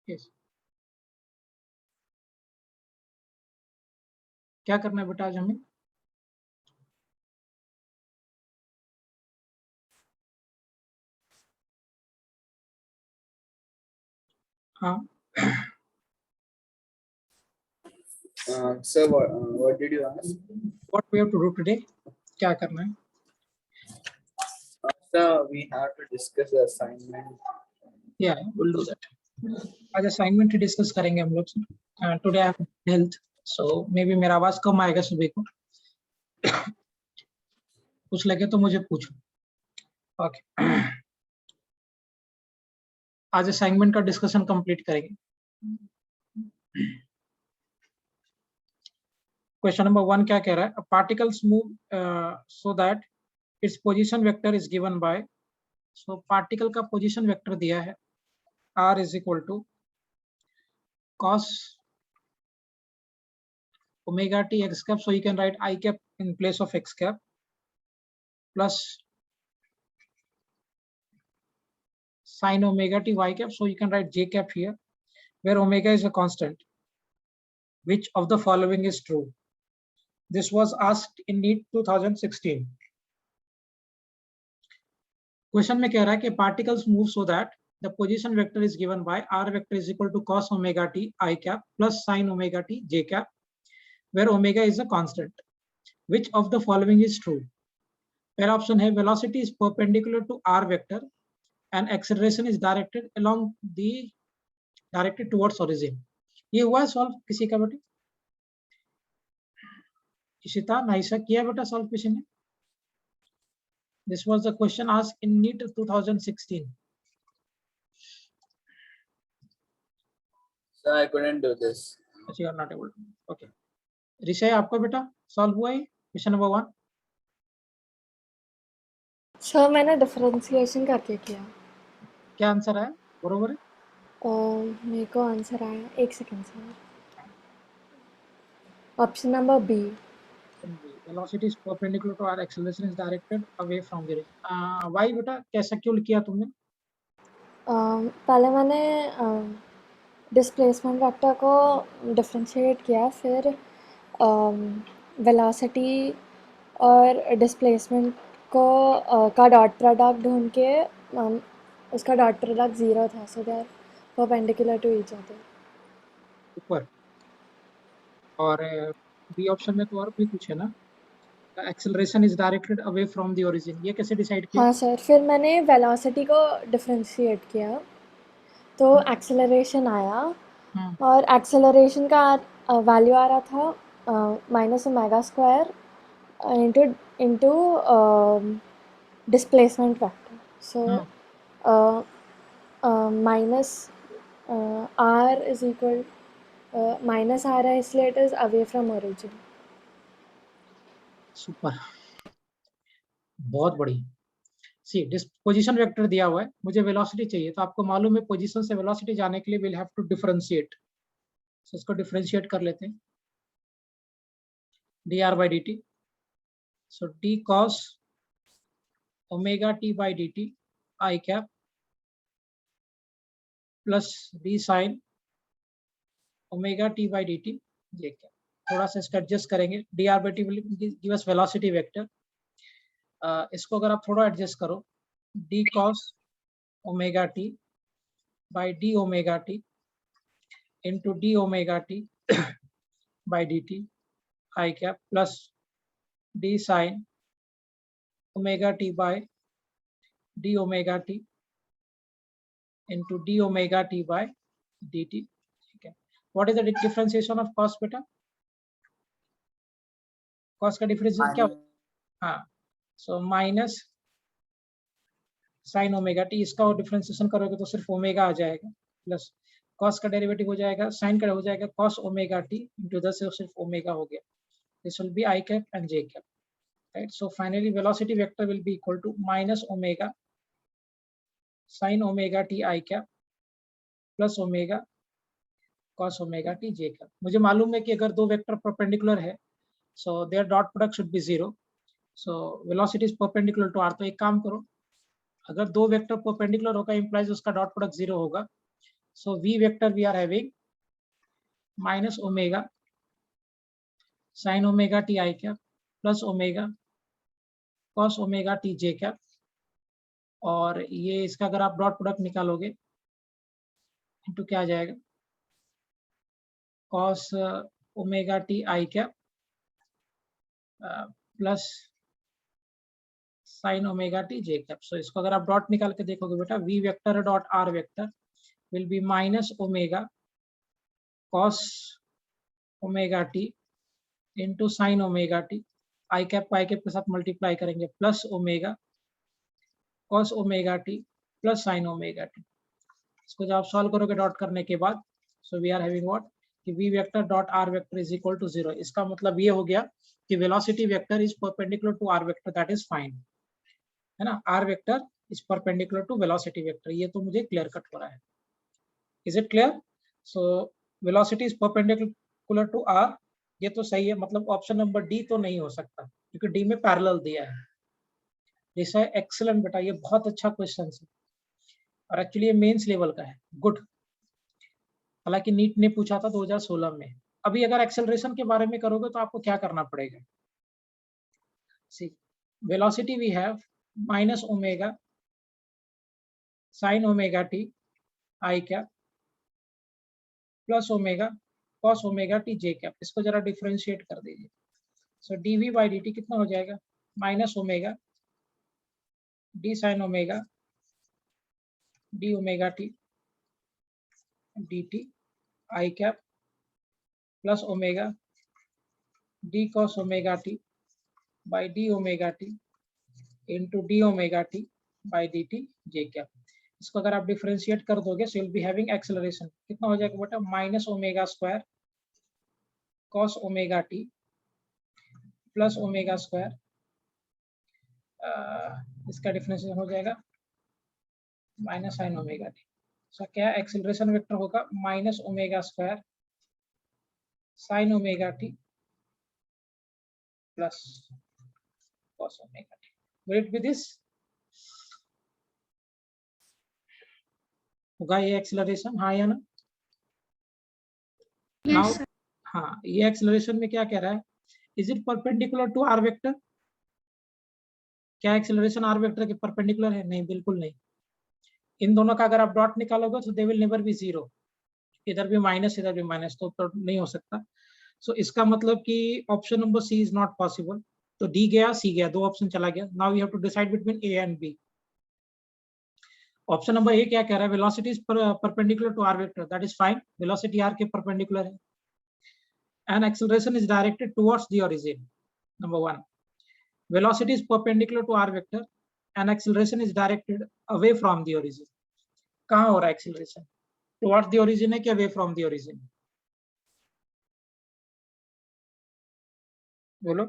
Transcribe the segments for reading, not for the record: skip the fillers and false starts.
yes. क्या करना है बेटा आज हमें? हाँ Sir, what did you ask? what we have to do today? क्या करना है? Sir, we have to discuss the assignment. Yeah, we'll do that. आज असाइनमेंट डिस्कस करेंगे हम लोग. Today I have health, so may be मेरा आवाज कम आएगा सुबह को. कुछ लगे तो मुझे पूछो. ओके, आज असाइनमेंट का डिस्कशन कंप्लीट करेंगे. क्वेश्चन नंबर 1 क्या कह रहा है? Particles move so that its position vector is given bye. So particle का पोजीशन वेक्टर दिया है r is equal to cos omega t x cap, so you can write I cap in place of x cap, plus sin omega t y cap, so you can write j cap here, where omega is a constant. Which of the following is true? This was asked in NEET 2016. Question में कह रहा है कि particles move so that the position vector is given by r vector is equal to cos omega t I cap plus sin omega t j cap, where omega is a constant. Which of the following is true? पहला option है velocity is perpendicular to r vector and acceleration is directed towards origin. ये हुआ है solve किसी का बेटा? इशिता, नाइसा किया बेटा सॉल्व किसी ने? This was the question asked in NEET 2016. Sir, I couldn't do this. You are not able to. Okay. ऋषय, आपका बेटा सॉल्व हुआ है क्वेश्चन नंबर 1? सर मैंने डिफरेंशिएशन करके किया. क्या आंसर है? बरोबर है? मेरे को आंसर आया, एक second sir. Option number B. Velocity is perpendicular to r, acceleration is directed away from the origin. Why बेटा, कैसा क्यों किया तुमने? पहले मैंने डिस्प्लेसमेंट वेक्टर को डिफरेंशिएट किया, फिर वेलोसिटी और डिस्प्लेसमेंट को का डॉट प्रोडक्ट ढूंढ के उसका डॉट प्रोडक्ट 0 था, so they are perpendicular to each other. ऊपर. और बी ऑप्शन में तो और भी कुछ है ना? Acceleration is directed away from the origin, ये कैसे डिसाइड किया? हाँ सर, फिर मैंने वेलोसिटी को डिफरेंशिएट किया तो एक्सेलरेशन आया, और एक्सेलरेशन का वैल्यू आ रहा था minus omega square into displacement vector. So minus R is equal minus आ रहा है, इसलिए it is away from origin. Super, बहुत बड़ी. सी पोजीशन वेक्टर दिया हुआ है, मुझे वेलोसिटी चाहिए, तो आपको मालूम है पोजीशन से वेलोसिटी जाने के लिए विल हैव टू डिफरेंशिएट. सो इसको डिफरेंशिएट कर लेते हैं. dr by dt, so d cos omega t by dt I cap plus d sin omega t by dt j cap. थोड़ा सा इसका एडजस्ट करेंगे. dr by t will give us velocity vector. इसको अगर आप थोड़ा एडजस्ट करो, d cos omega t by d omega t into d omega t by dt I cap plus d sin omega t by d omega t into d omega t by dt. Okay. What is the differentiation of cos beta? Cos का differentiation क्या? हाँ, so minus sin omega t, इसका differentiation करोगे तो सिर्फ omega आ जाएगा, plus cos का derivative हो जाएगा, sin का हो जाएगा cos omega t into 10 से सिर्फ ओमेगा हो गया. This will be I cap and j cap. Right, so finally velocity vector will be equal to minus omega sin omega t I cap plus omega cos omega t j cap. मुझे मालूम है कि अगर दो vector perpendicular है, so their dot product should be 0. So velocity is perpendicular to r. तो एक काम करो, अगर दो वेक्टर परपेंडिकुलर होगा इंप्लाइज उसका डॉट प्रोडक्ट 0 होगा. So v vector v are having minus omega sine omega T I cap plus omega cos omega T J cap. और ये इसका अगर आप डॉट प्रोडक्ट निकालोगे इनटू क्या आ जाएगा, cos omega T I cap plus sine omega T J cap. So इसको अगर आप डॉट निकाल के देखोगे बेटा, V vector dot are vector will be minus omega cos omega T into sine omega T, I cap को I cap के साथ मल्टीप्लाई करेंगे, plus omega cos omega T plus sine omega T. इसको जब आप सॉल्व करोगे dot करने के बाद, so we are having what कि v vector dot are vector is equal to 0. इसका मतलब ये हो गया कि velocity vector is perpendicular to r vector, that is fine, है ना. R vector is perpendicular to velocity vector. ये तो मुझे क्लियर कट हो रहा है. Is it clear? So velocity is perpendicular to r, ये तो सही है. मतलब ऑप्शन नंबर डी तो नहीं हो सकता क्योंकि डी में पैरेलल दिया है. दिस है एक्सीलेंट बेटा, ये बहुत अच्छा क्वेश्चन है और एक्चुअली ये मेंस लेवल का है. गुड. हालांकि नीट ने पूछा था 2016 में. अभी अगर एक्सेलरेशन के बारे में करोगे तो आपको क्या करना पड़ेगा. See velocity we have minus omega sine omega T I cap plus omega cos omega T J cap. इसको जरा डिफरेंशिएट कर दीजिए. So DV by D T कितना हो जाएगा, minus omega D sine omega D omega T D T I cap plus omega D cos omega T by D omega T into D omega T by D T J cap. इसको अगर आप differentiate कर दोगे so will be having acceleration. कितना हो जाएगा बेटा, minus omega square cos omega T plus omega square, इसका डिफरेंशिएशन हो जाएगा माइनस साइन ओमेगा टी. सो क्या एक्सेलरेशन वेक्टर होगा, minus omega square sine omega T plus cos omega T. Will it B this? होगा ये एक्सेलरेशन, हाँ या ना? नाउ हाँ, ये एक्सेलरेशन में क्या कह रहा है, is it perpendicular to r vector? क्या एक्सेलरेशन आर वेक्टर के परपेंडिकुलर है? नहीं, बिल्कुल नहीं. इन दोनों का अगर आप डॉट निकालोगे तो दे विल नेवर बी 0. इधर भी माइनस इधर भी माइनस, तो नहीं हो सकता. सो इसका मतलब कि option number C is not possible. तो डी गया, सी गया, दो ऑप्शन चला गया. Now we have to decide between A and B. Option number A क्या कह रहा है, velocity is perpendicular to r vector, that is fine. Velocity r के परपेंडिकुलर है and acceleration is directed towards the origin. Number one, velocity is perpendicular to r vector and acceleration is directed away from the origin. कहाँ हो रहा है acceleration? Towards the origin है कि away from the origin? बोलो,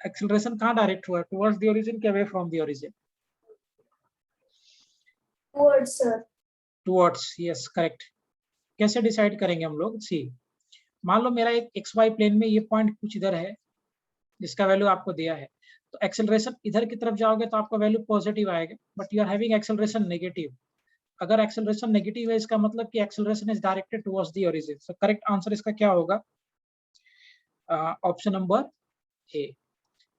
acceleration कहाँ direct हुआ है, towards the origin कि away from the origin? Towards, sir. Towards, yes, correct. कैसे डिसाइड करेंगे हम लोग? सी, मान लो मेरा एक एक्स वाई प्लेन में ये पॉइंट कुछ इधर है जिसका वैल्यू आपको दिया है, तो एक्सेलरेशन इधर की तरफ जाओगे तो आपका वैल्यू पॉजिटिव आएगा, but you are having acceleration negative. अगर एक्सेलरेशन नेगेटिव है इसका मतलब कि acceleration is directed towards the origin. So correct answer इसका क्या होगा, option number A.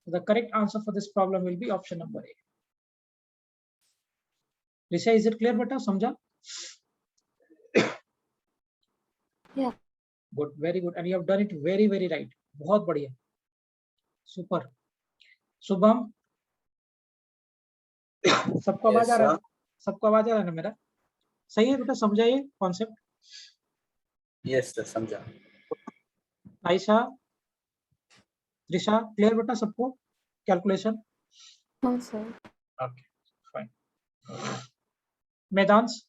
The correct answer for this problem will be option number A. Risha, is it clear बेटा, समझा? Yeah. Good, very good, and you have done it very very right. बहुत बढ़िया, super. Shubham, सबको आवाज आ रहा है? सबको आवाज आ रहा है ना मेरा? सही है बेटा, समझा ये कॉन्सेप्ट? यस सर, समझा. आयशा, ऋषा, क्लियर बेटा सबको कैलकुलेशन? हाँ सर. Okay, fine. मैदांश,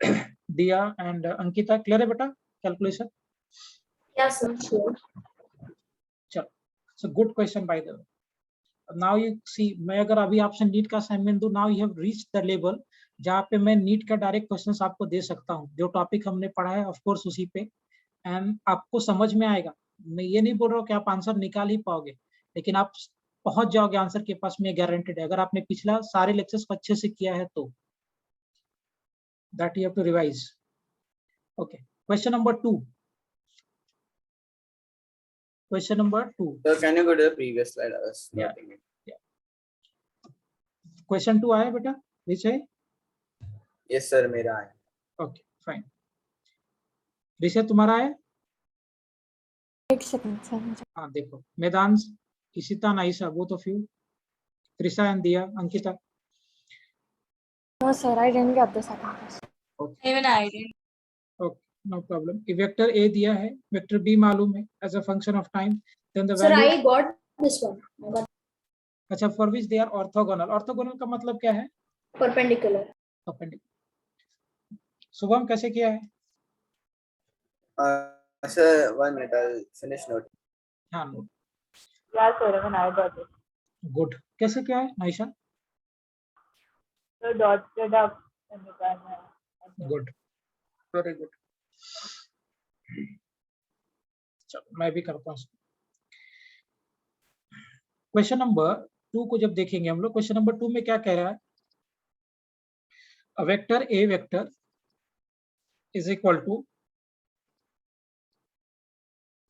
दिया एंड अंकिता, क्लियर है बेटा कैलकुलेशन? Yes, sir. Sure. चलो, so good question by the way. Now you see, मैं अगर अभी आपसे नीट का असाइनमेंट दूं, now you have reached the level जहाँ पे मैं नीट का डायरेक्ट क्वेश्चंस आपको दे सकता हूँ. जो टॉपिक हमने पढ़ा है ऑफ कोर्स उसी पे, एंड आपको समझ में आएगा. मैं ये नहीं बोल रहा हूँ कि आप आंसर निकाल ही पाओगे, लेकिन आप पहुंच जाओगे आंसर के पास में, गारंटेड है, अगर आपने पिछला सारे लेक्चर्स को अच्छे से किया है तो। That you have to revise. Okay, question number 2। Question number 2। So can you go to the previous slide? I was Yeah. noting it. Question 2 आया बेटा, विषय? Yes sir, मेरा है। Okay fine. विषय तुम्हारा है? एक सेकंड सर। हाँ देखो, Medansh, Ishita, Naisa, both of you, Trisha and Diya, Ankita. No sir, I didn't get the second question. Even I didn't. Okay, no problem. Vector A दिया है, वेक्टर बी मालूम है as a function of time, then the Sir, value. I got this one. I got अच्छा, for which they are orthogonal. Orthogonal का मतलब क्या है? perpendicular. Perpendicular. Shubham कैसे किया है? Sir, 1 minute, I'll finish noting. हाँ note. Yeah, sir, even I got it. Good. कैसे किया है Naisha? So dotted up and good, very good. चलो मैं भी करता हूँ। क्वेश्चन नंबर 2 को जब देखेंगे हम लोग, क्वेश्चन नंबर 2 में क्या कह रहा है? Uh vector A vector is equal to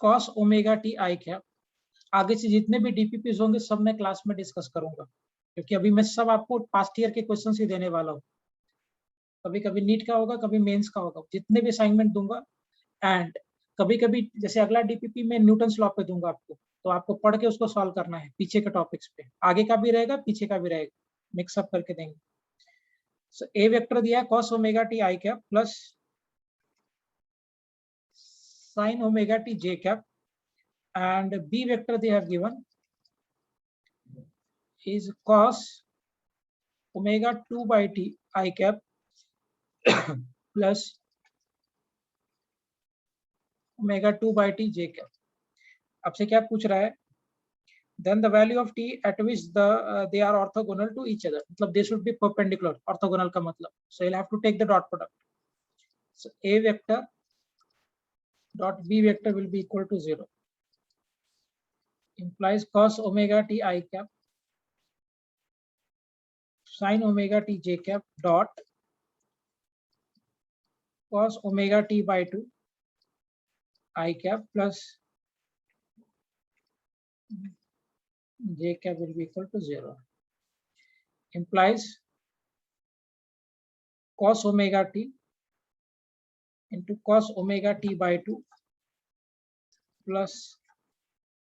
cos omega T I cap. आगे से जितने भी डीपीपीज होंगे सब मैं क्लास में डिस्कस करूंगा, क्योंकि अभी मैं सब आपको पास्ट ईयर के क्वेश्चन ही देने वाला हूँ। कभी कभी नीट का होगा, कभी मेंस का होगा, जितने भी असाइनमेंट दूंगा। एंड कभी कभी जैसे अगला डीपीपी में न्यूटन लॉ पे दूंगा आपको, तो आपको पढ़ के उसको सॉल्व करना है पीछे के टॉपिक्स पे। आगे का भी रहेगा, पीछे का भी रहेगा, मिक्सअप करके देंगे। सो ए वेक्टर दिया है cos omega T I cap plus sin omega T J cap, and b vector they have given is cos omega 2 by t I cap plus omega 2 by t j cap। आपसे क्या पूछ रहा है? then the value of t at which they are orthogonal to each other, मतलब they should be perpendicular। orthogonal का मतलब, so you'll have to take the dot product। so a vector dot b vector will be equal to 0, implies cos omega t I cap sin omega t j cap dot cos omega t by 2 I cap plus j cap will be equal to 0, implies cos omega t into cos omega t by 2 plus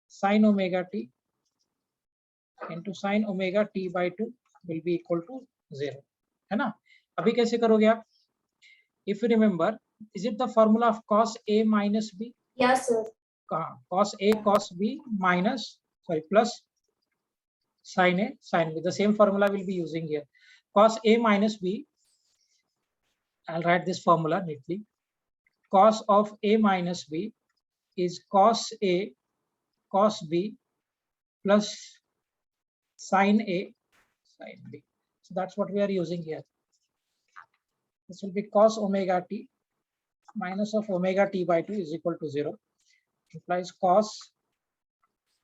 sin omega t into sin omega t by 2 will be equal to 0, है ना? अभी कैसे करोगे आप? If you remember, is it the formula of cos a minus b? Yes, sir. कहाँ? cos a cos b minus, sorry, plus sin a sin b. The same formula will be using here. Cos a minus b, I'll write this formula neatly. Cos of a minus b is cos a cos b plus sin a sin b. So that's what we are using here. This will be cos omega t minus of omega t by 2 is equal to 0, implies cos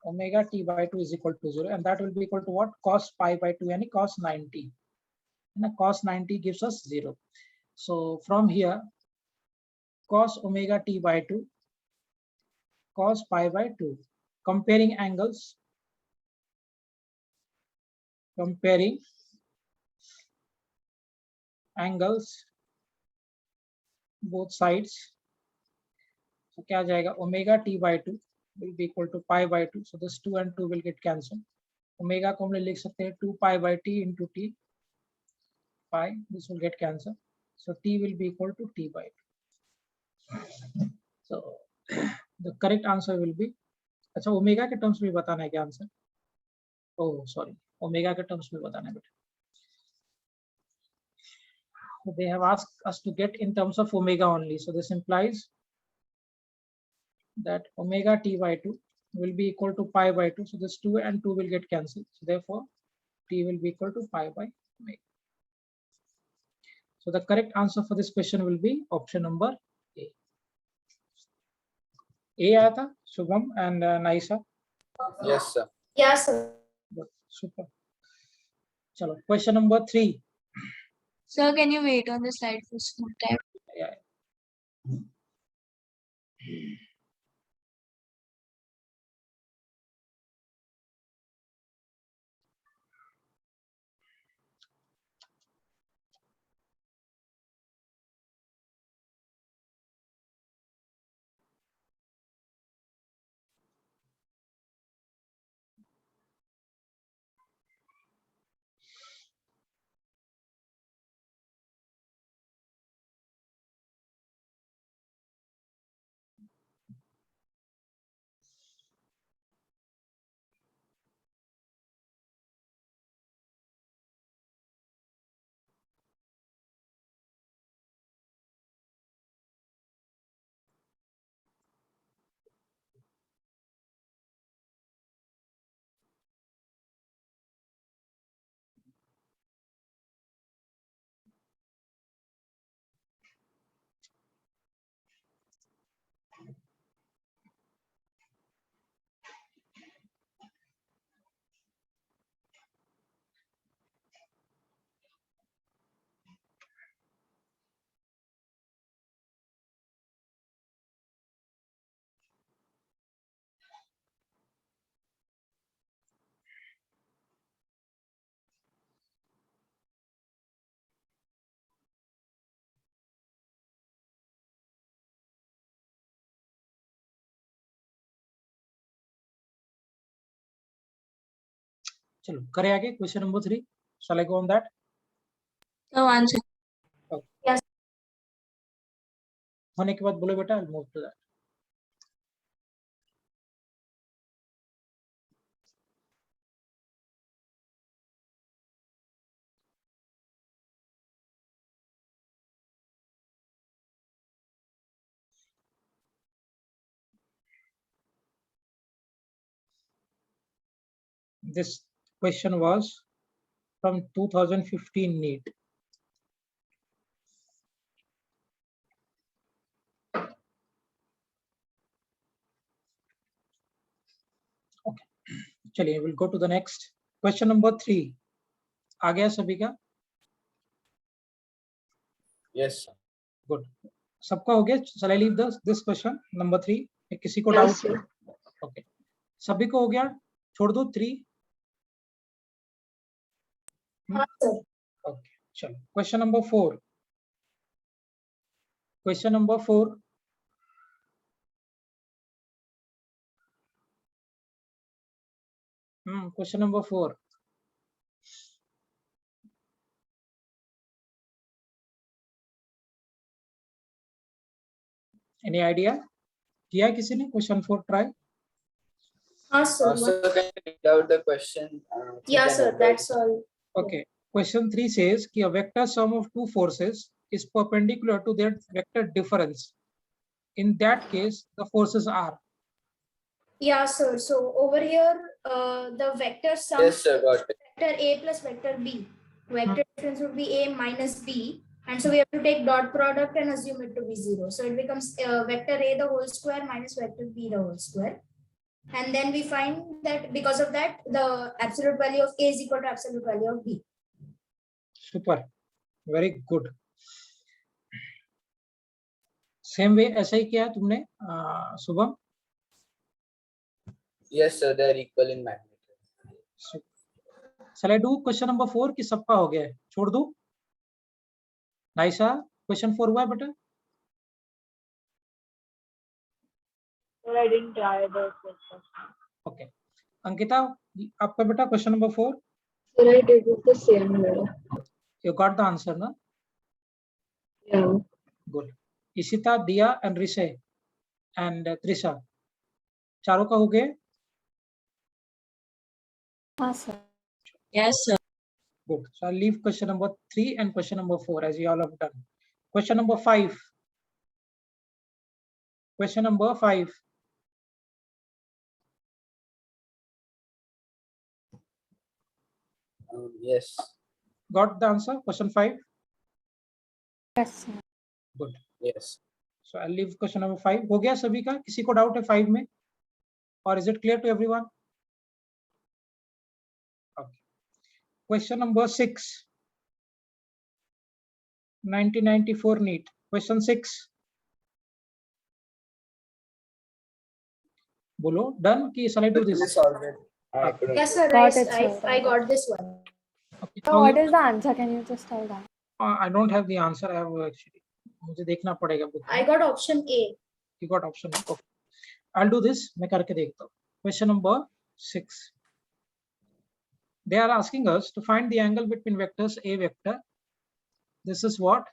omega t by 2 is equal to 0, and that will be equal to what? Cos pi by 2, yani cos 90. And cos 90 gives us 0. So from here, cos omega t by 2, cos pi by 2. Comparing angles, both sides. So क्या जाएगा? Omega t by 2 will be equal to pi by 2. So this 2 and 2 will get cancelled. Omega को हम लिख सकते हैं 2 pi by t into t pi. This will get cancelled. So t will be equal to t by 2. So the correct answer will be, अच्छा omega के terms में बताना है क्या आंसर? ओह सॉरी, ओमेगा के टर्म्स में बताना है बेटा। They have asked us to get in terms of omega only. So this implies that omega t by 2 will be equal to pi by 2. So this 2 and 2 will get cancelled. So therefore, t will be equal to pi by omega. So the correct answer for this question will be option number A. A आया था Shubham and Naisa. Yes sir. Yes, sir. Super. चलो question number 3. Sir, can you wait on the slide for some time? Yeah. चलो करें आगे question number 3. Shall I go on that? So answer. Okay. Yes. होने के बाद बोलो बेटा, I'll move to that. This question was from 2015 NEET. Okay, चलिए we'll go to the next question number 3. आ गया सभी का? Yes. Good. सबका हो गया? Shall I leave this question number 3? किसी को Yes, डाउट? sir. Okay. सभी को हो गया? छोड़ दो 3. Yes, sir. Okay. चलो question number 4. Question number 4. Question number 4. Any idea? किया है किसी ने question 4 try? Yes, sir. So can you read out the question? Yeah, sir. That's all. Okay. Question 3 says कि a vector sum of two forces is perpendicular to their vector difference. In that case, the forces are. Yeah, sir. So over here, the vector sum Yes, sir. Got it. vector A plus vector B. Vector difference would be A minus B. And so we have to take dot product and assume it to be 0. So it becomes vector A the whole square minus vector B the whole square. And then we find that because of that, the absolute value of A is equal to absolute value of B. Super. Very good. Same way ऐसा ही किया है तुमने Shubham? Yes, sir. They are equal in magnitude. Shall I do question number 4 कि सबका हो गया है? छोड़ दूं? नाइसा, question 4 हुआ है बेटा? Sir, I didn't try the question. Okay. Ankita, आपका बेटा question number 4? Sir, I did it the same way. You got the answer, na? Yeah. Good. Ishita, Diya, and Rishay, and Trisha. चारों का हो गए? हाँ sir. Yes, sir. Good. So I'll leave question number 3 and question number 4 as you all have done. Question number 5. Question number 5. Yes. Got the answer? Question 5? Yes, sir. Good. Yes. So I'll leave question number 5. हो गया सभी का? किसी को doubt है 5 में? Or is it clear to everyone? Okay. Question number 6. 1994 NEET. Question 6. Bolo, done ki shall I do this? This already. I couldn't. Yes, sir. Got it, I sir. got this one. Okay. So now what you- is the answer? Can you just tell that? I don't have the answer. I have actually. मुझे देखना पड़ेगा book में. I got option A. You got option A. Okay. I'll do this. मैं करके देखता हूँ. Question number 6. They are asking us to find the angle between vectors A vector. This is what?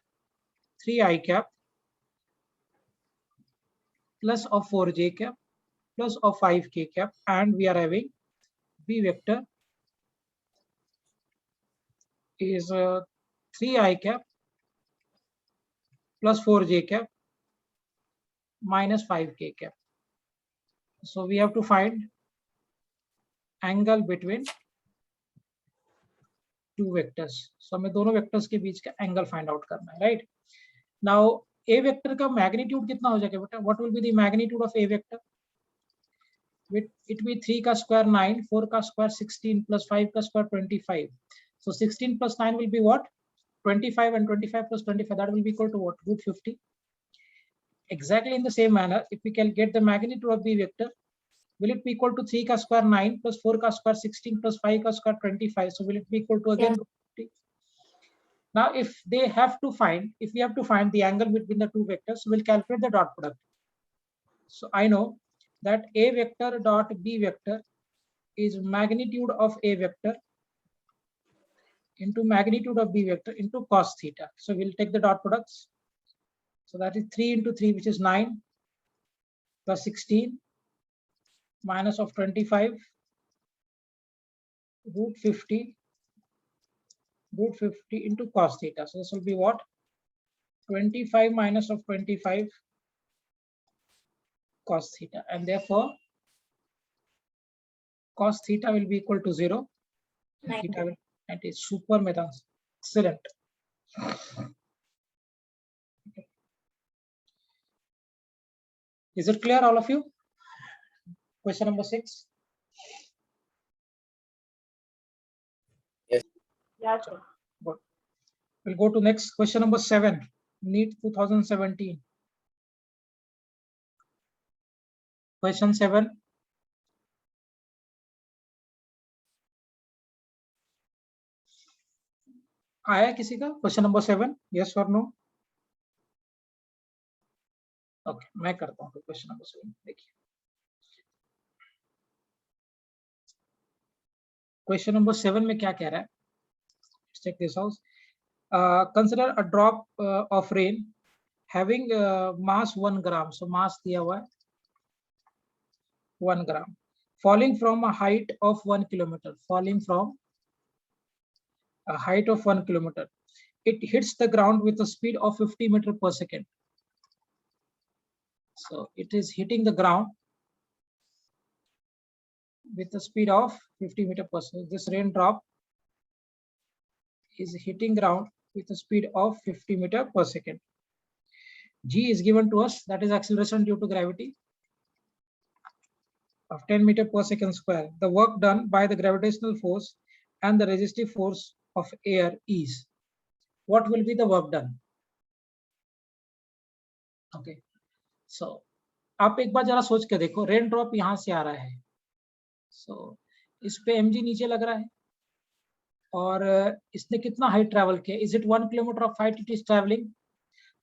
3i cap plus of 4j cap plus of 5k cap, and we are having B vector is 3i cap plus 4j cap minus 5k cap. So we have to find angle between two vectors. So हमें दोनों vectors के बीच का angle find out करना है, right? Now A vector का magnitude कितना हो जाएगा बेटा? What will be the magnitude of A vector? It will be 3 का square 9, 4 का square 16 plus 5 का square 25. So 16 plus 9 will be what? 25, and 25 plus 25, that will be equal to what? Root 50. Exactly in the same manner, if we can get the magnitude of B vector, will it be equal to 3 ka square 9 plus 4 ka square 16 plus 5 ka square 25? So will it be equal to again root 50? Now if we have to find the angle between the two vectors, we'll calculate the dot product. So I know that A vector dot B vector is magnitude of A vector into magnitude of B vector into cos theta. So we'll take the dot products. So that is 3 into 3, which is 9, plus 16 minus of 25 root 50 into cos theta. So this will be what? 25 minus of 25 cos theta, and therefore cos theta will be equal to 0. And theta will, and it is super method. Excellent. Is it clear, all of you? Question number 6. Yeah, sir. Good. We'll go to next question number 7. NEET 2017. Question 7. आया किसी का question number 7? Yes और no? Okay, मैं करता हूँ question number 7. देखिए question number 7 में क्या कह रहा है? Check this out. Consider a drop of rain having mass 1 gram. So mass दिया हुआ है 1 ग्राम, falling from a height of 1 kilometer. Falling from a height of 1 kilometer. It hits the ground with a speed of 50 meter per second. So it is hitting the ground with a speed of 50 meter per second. This raindrop is hitting ground with a speed of 50 meter per second. G is given to us, that is acceleration due to gravity of 10 meter per second square. The work done by the gravitational force and the resistive force of air is. What will be the work done? Okay, so आप एक बार जरा सोच के देखो, rain drop यहाँ से आ रहा है. So इस पे mg नीचे लग रहा है और इसने कितना हाइट ट्रैवल किया? Is it 1 kilometre of height it is travelling?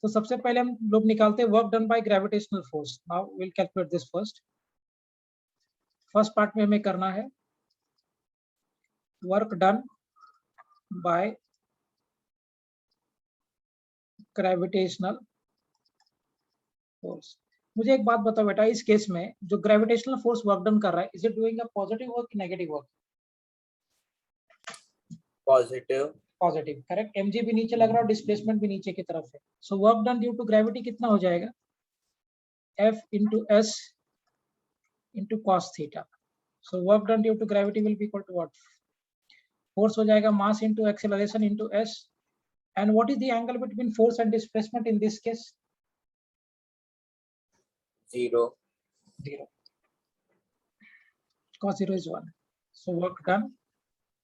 तो सबसे पहले हम लोग निकालते हैं work done by gravitational force. Now will calculate this first. First part में हमें करना है work done by gravitational force. मुझे एक बात बताओ बेटा, इस केस में जो ग्रेविटेशनल फोर्स वर्क डन कर रहा है, is it doing a positive work कि negative work? Positive. Positive, correct. mg भी नीचे लग रहा है और डिस्प्लेसमेंट भी नीचे की तरफ है. So work done due to gravity कितना हो जाएगा? F into S into cos theta. So work done due to gravity will be equal to what? Force हो जाएगा mass into acceleration into S. And what is the angle between force and displacement in this case? 0. 0. Cos 0 is 1. So work done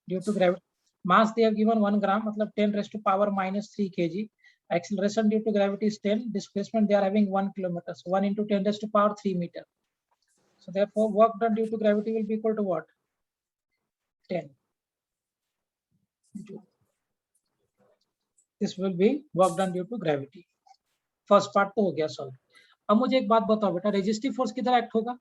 due to gravity. Mass they have given 1 gram, मतलब 10 raised to power minus 3 kg. Acceleration due to gravity is 10. Displacement they are having 1 kilometer. So 1 into 10 raised to power 3 meter. So therefore, work done due to gravity will be equal to what? 10. This will be work done due to gravity. First part तो हो गया solve. अब मुझे एक बात बताओ बेटा, resistive force किधर act होगा?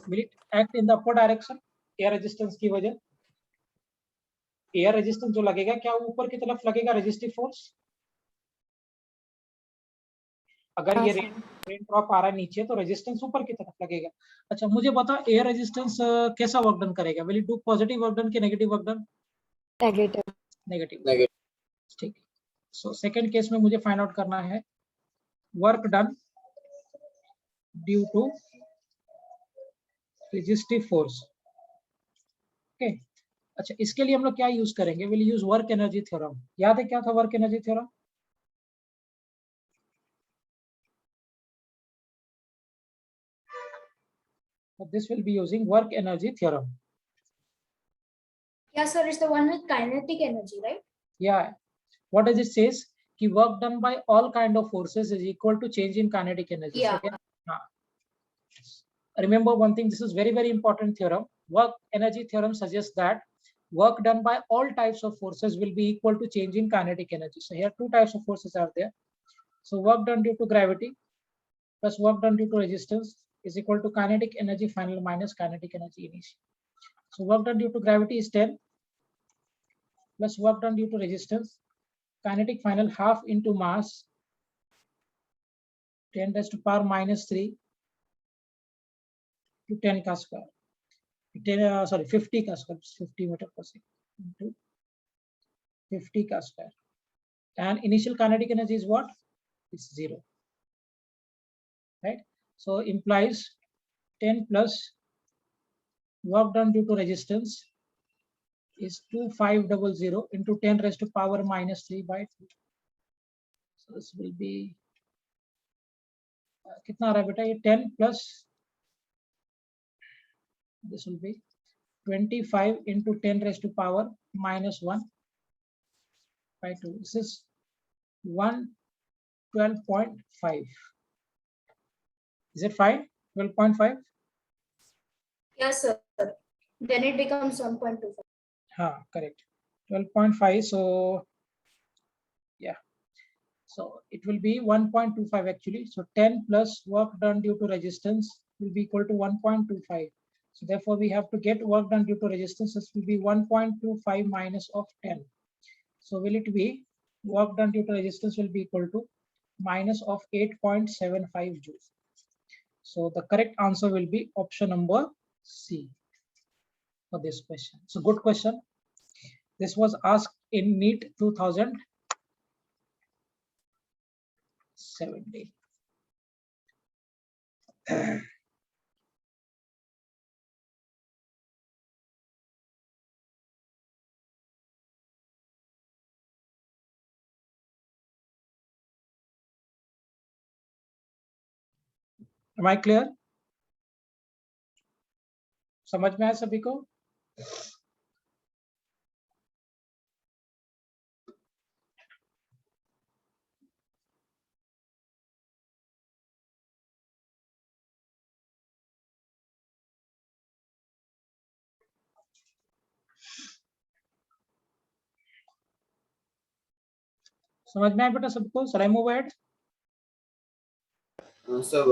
Will it act in the upward direction? Air resistance की वजह. Air resistance जो लगेगा, क्या वो ऊपर की तरफ लगेगा resistive force? अगर ये रेन ड्रॉप आ रहा है नीचे तो रेजिस्टेंस ऊपर की तरफ लगेगा. अच्छा मुझे बता, एयर रेजिस्टेंस कैसा वर्क डन करेगा? Will it do positive work done कि negative work done? Negative. Negative. ठीक. सो सेकंड केस में मुझे फाइंड आउट करना है work done due to resistive force. Okay. अच्छा इसके लिए हम लोग क्या यूज करेंगे? Will use work energy theorem. याद है क्या था work energy theorem? This will be using work energy theorem. Yes, sir. It's the one with kinetic energy, right? Yeah. What does it says? कि work done by all kind of forces is equal to change in kinetic energy. Yeah. Remember one thing. This is very, very important theorem. Work energy theorem suggests that work done by all types of forces will be equal to change in kinetic energy. So here two types of forces are there. So work done due to gravity plus work done due to resistance is equal to kinetic energy final minus kinetic energy initial. So work done due to gravity is 10 plus work done due to resistance, kinetic final half into mass 10 raised to power minus 3 to 10 का square. 50 का square, 50 meter per second into 50 का square. And initial kinetic energy is what? It's 0. Right? So implies 10 plus work done due to resistance is 2500 into 10 raised to power minus 3 by 2. So this will be कितना आ रहा है बेटा? ये 10 plus this will be 25 into 10 raised to power minus 1 by 2. This is 112.5. Is it fine? 12.5? Yes, sir. Then it becomes 1.25. Correct. 12.5. So yeah. So it will be 1.25 actually. So 10 plus work done due to resistance will be equal to 1.25. So therefore we have to get work done due to resistance. This will be 1.25 minus of 10. So will it be work done due to resistance will be equal to minus of 8.75 joules. So the correct answer will be option number C for this question. So good question. This was asked in NEET 2017. Am I clear? समझ में आया सभी को? समझ में आया बेटा सबको? Shall I move ahead? Sir,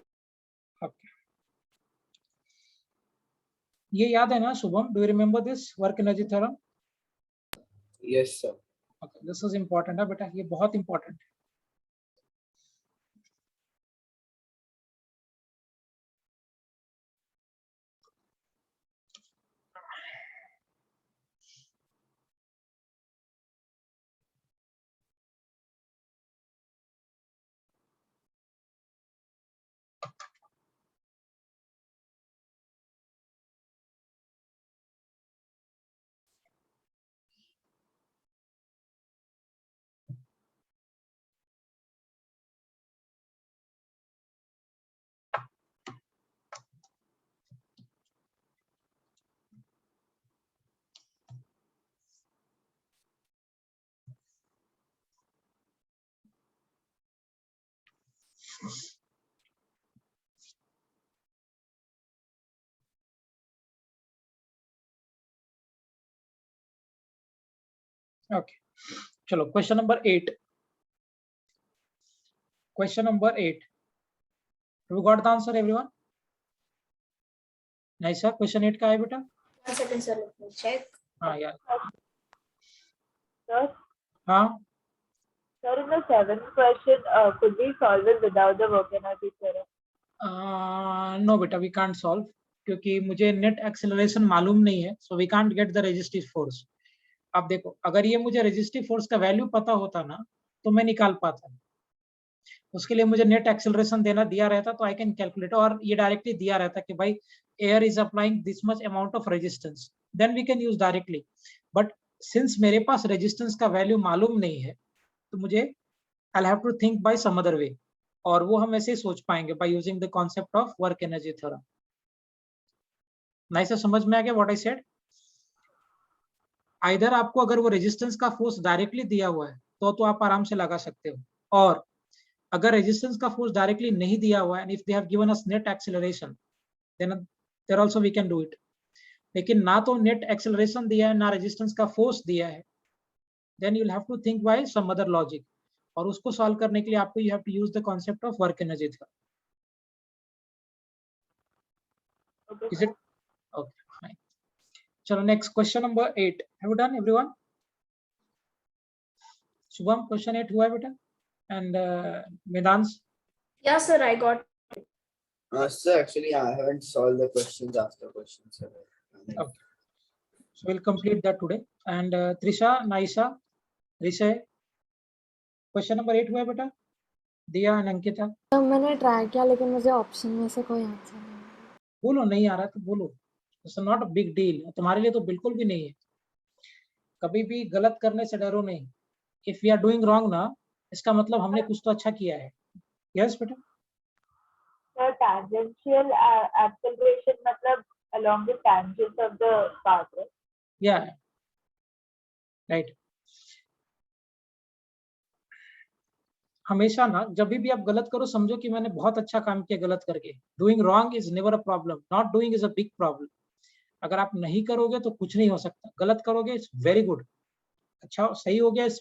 Okay. ये याद है ना Shubham? Do you remember this work energy theorem? yes, sir. Okay, this is important है बेटा, ये बहुत important है. Okay, चलो question number 8. Question number 8. Have you got the answer, everyone? Nice. Question 8 का है बेटा? 1 second, sir. Let me check. हाँ यार. Sir, हाँ. sir, in the 7th question, could we solve it without the work energy theorem? No बेटा, we can't solve क्योंकि मुझे net acceleration मालूम नहीं है, so we can't get the resistive force. अब देखो, अगर ये मुझे रेजिस्टिव फोर्स का वैल्यू पता होता ना तो मैं निकाल पाता. उसके लिए मुझे नेट एक्सेलरेशन दिया रहता तो आई कैन कैलकुलेट, और ये डायरेक्टली दिया रहता कि भाई air is applying this much amount of resistance, then we can use directly. But since मेरे पास रेजिस्टेंस का वैल्यू मालूम नहीं है तो मुझे I have to think by some other way, और वो हम ऐसे ही सोच पाएंगे by using the concept of work energy theorem. Nice, समझ में आ गया व्हाट आई सेड? आइदर आपको अगर वो रेजिस्टेंस का फोर्स डायरेक्टली दिया हुआ है तो आप आराम से लगा सकते हो, और अगर रेजिस्टेंस का फोर्स डायरेक्टली नहीं दिया हुआ है and if they have given us net acceleration then there also we can do it. लेकिन ना तो नेट एक्सेलरेशन दिया है ना रेजिस्टेंस का फोर्स दिया है, then you will have to think by some other logic, और उसको सॉल्व करने के लिए आपको you have to use the concept of work energy theorem. Okay. Is it okay? Fine. चलो next question number 8. Have you done everyone? Shubham, question 8 हुआ है बेटा? And Vedans? Yeah, sir, I got. Sir, actually, I haven't solved the questions after questions. Okay. So we'll complete that today. And Trisha, Naisha, Rishay, question number 8 हुआ है बेटा? दिया and Ankita? मैंने try किया लेकिन मुझे ऑप्शन में से कोई आंसर नहीं. बोलो, नहीं आ रहा तो बोलो. It's not a big deal. तुम्हारे लिए तो बिल्कुल भी नहीं है. कभी भी गलत करने से डरो नहीं. If we are doing wrong ना, इसका मतलब हमने कुछ तो अच्छा किया है. Yes बेटा? Sir, tangential acceleration मतलब along the tangent of the path, right? Yeah. Right. हमेशा ना जब भी आप गलत करो समझो कि मैंने बहुत अच्छा काम किया गलत करके. Doing wrong is never a problem, not doing is a big problem. अगर आप नहीं करोगे तो कुछ नहीं हो सकता. गलत करोगे इट्स वेरी गुड. अच्छा सही हो गया इट्स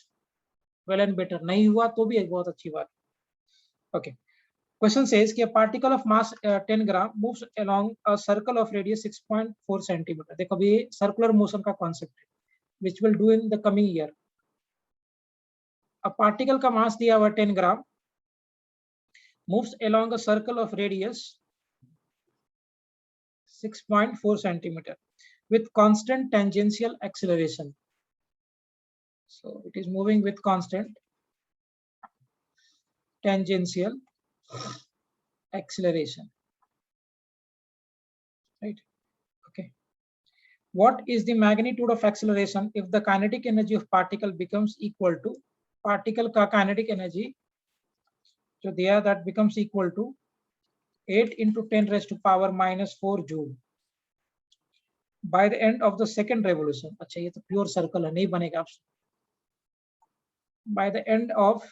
वेल एंड बेटर, नहीं हुआ तो भी एक बहुत अच्छी बात. ओके. क्वेश्चन सेज कि a particle of mass 10 gram moves along a circle of radius 6.4 centimeter. देखो अभी सर्कुलर मोशन का कॉन्सेप्ट है which will do in the coming year. A particle का मास दिया हुआ 10 ग्राम, moves along a circle of radius 6.4 centimeter with constant tangential acceleration. So it is moving with constant tangential acceleration, right? Okay. What is the magnitude of acceleration if the kinetic energy of particle becomes equal to particle का kinetic energy जो दिया that becomes equal to 8 into 10 raised to power minus 4 joule by the end of the second revolution. अच्छा ये तो pure circle है, नहीं बनेगा option. By the end of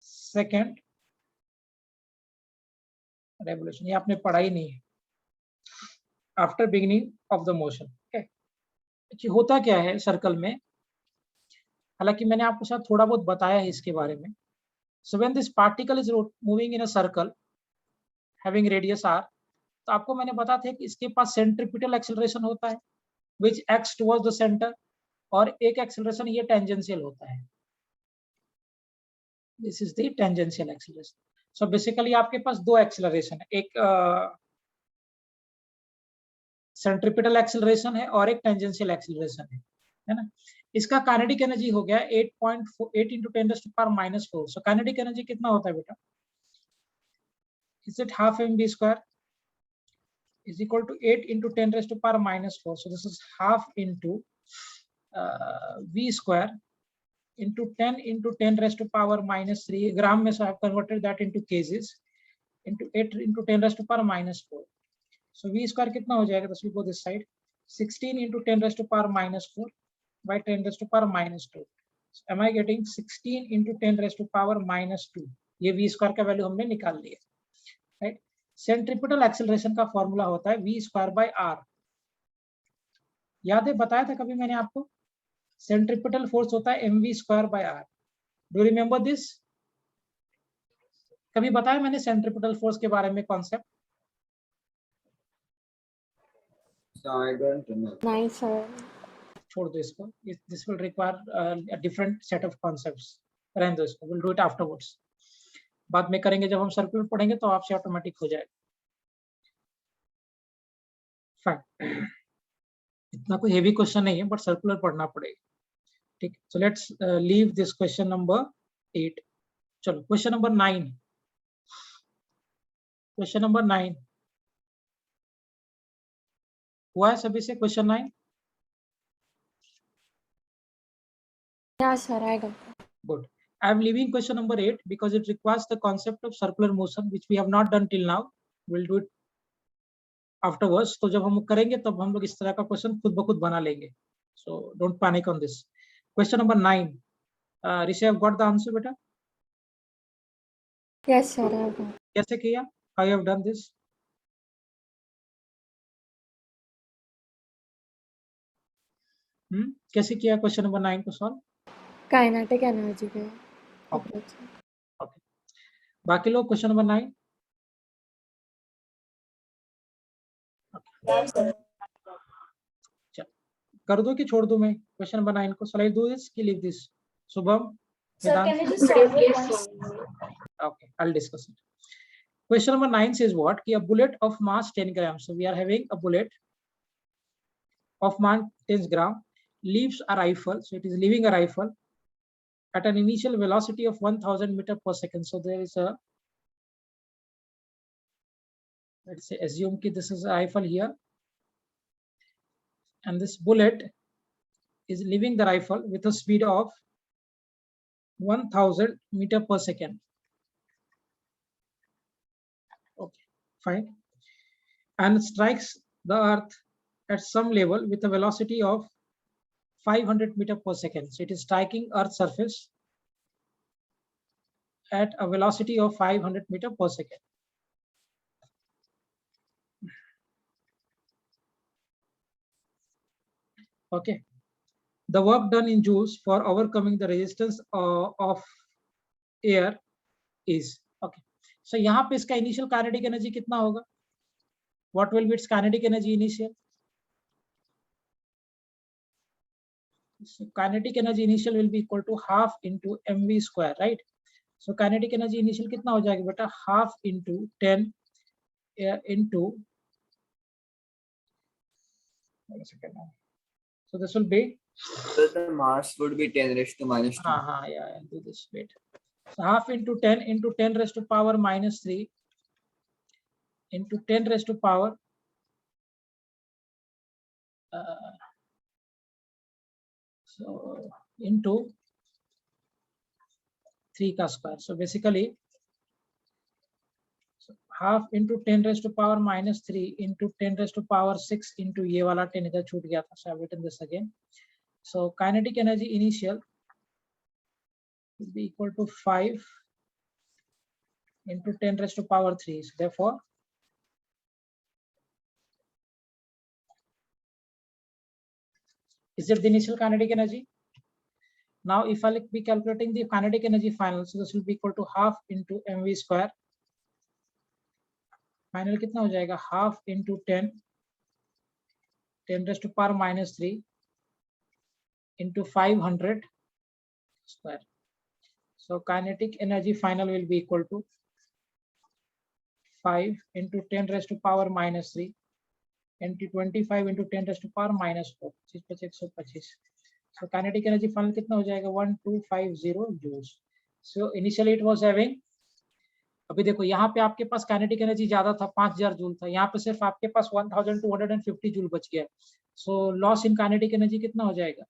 second revolution, ये आपने पढ़ा ही नहीं है. After beginning of the motion. Okay. अच्छा होता क्या है सर्कल में, हालांकि मैंने आपको साथ थोड़ा बहुत बताया है इसके बारे में. So when this particle is moving in a circle having radius r, तो आपको मैंने बताया था कि इसके पास सेंट्रीपिटल एक्सेलरेशन होता है which acts towards the center, और एक एक्सेलरेशन ये टेंजेंशियल होता है. This is the tangential acceleration. So basically आपके पास दो एक्सेलरेशन है, एक सेंट्रीपिटल एक्सेलरेशन है और एक टेंजेंशियल एक्सेलरेशन है ना. इसका काइनेटिक एनर्जी हो गया 8.8 into 10 raised to power minus 4. So kinetic energy कितना होता है बेटा? Is it half mv square is equal to 8 into 10 raised to power minus 4. So this is half into v square into 10 into 10 raised to power minus 3 gram में. So I have converted that into kgs into 8 into 10 raised to power minus 4. So v square कितना हो जाएगा? So we go this side, 16 into 10 raised to power minus 4 by 10 raised to power minus 2. So am I getting 16 into 10 raised to power minus 2 ये v square का value हमने निकाल लिया, right. Centripetal acceleration का formula होता है v square by r। याद है, बताया था कभी मैंने आपको, सेंट्रीपिटल फोर्स होता है mv square by r। Do remember this? कभी बताया मैंने सेंट्रीपिटल फोर्स के बारे में concept? So I don't remember. नहीं सर। छोड़ दो इसको, this will require different set of concepts, रहने दो इसको, विल डू इट आफ्टरवर्ड्स। बाद में करेंगे जब हम सर्कुलर पढ़ेंगे तो आपसे ऑटोमेटिक हो जाएगा। फाइन, इतना कोई हेवी क्वेश्चन नहीं है, बट सर्कुलर पढ़ना पड़ेगा, ठीक। So let's leave this question number 8। चलो क्वेश्चन नंबर 9। क्वेश्चन नंबर 9 हुआ है सभी से? Question 9 Yeah, sir, I got it. good. I am leaving question number 8 because it requires the concept of circular motion which we have not done till now. We'll do it afterwards. तो जब हम करेंगे तब हम लोग इस तरह का क्वेश्चन खुद ब खुद बना लेंगे, so don't panic on this. Question number 9. Rishi, have got the answer बेटा? Yes, sir, I got it. कैसे किया? How you have done this? कैसे किया क्वेश्चन नंबर 9 को सॉल्व? Kinetic energy के Okay. approach से। Okay. बाकी लोग क्वेश्चन नंबर 9? कर दो कि छोड़ दो मैं क्वेश्चन नंबर 9 को? Shall I do this कि leave this? Shubham, Sir, Vedant? can you just solve it once? Okay, I'll discuss it. Question number 9 says what? कि a bullet of mass 10 grams. So we are having a bullet of mass 10 gram leaves a rifle. So it is leaving a rifle at an initial velocity of 1000 meter per second. So there is a, let's say, assume that this is a rifle here, and this bullet is leaving the rifle with a speed of 1000 meter per second. Okay, fine. And strikes the earth at some level with a velocity of 500 meter per second. So it is striking earth's surface at a velocity of 500 meter per second. Okay. The work done in joules for overcoming the resistance of air is, okay. So यहाँ पे इसका initial kinetic energy कितना होगा? What will be its kinetic energy initial? So kinetic energy initial will be equal to half into mv square, right? So kinetic energy initial कितना हो जाएगा बेटा? Half into 10 into, wait a second now. So this will be, So the mass would be 10 raised to minus 2. yeah, do this, wait. So half into 10 into 10 raised to power minus 3 into 10 raised to power so into 3 का square. So basically, so half into 10 raised to power minus 3 into 10 raised to power 6 into ये वाला 10 इधर छूट गया था. So I've written this again. So kinetic energy initial will be equal to 5 into 10 raised to power 3. So therefore, is it the initial kinetic energy? Now, if I'll be calculating the kinetic energy final, so this will be equal to half into mv square. Final कितना हो जाएगा? Half into 10 raised to power minus 3 into 500 square. So kinetic energy final will be equal to 5 into 10 raised to power minus 3 into 25 into 10 raised to power minus 4. 125. So kinetic energy final कितना हो जाएगा? 1250 joules. So initially it was having, अभी देखो यहाँ पे आपके पास kinetic energy ज्यादा था, 5000 जूल था, यहाँ पे सिर्फ आपके पास 1250 जूल बच गया. So loss in kinetic energy कितना हो जाएगा?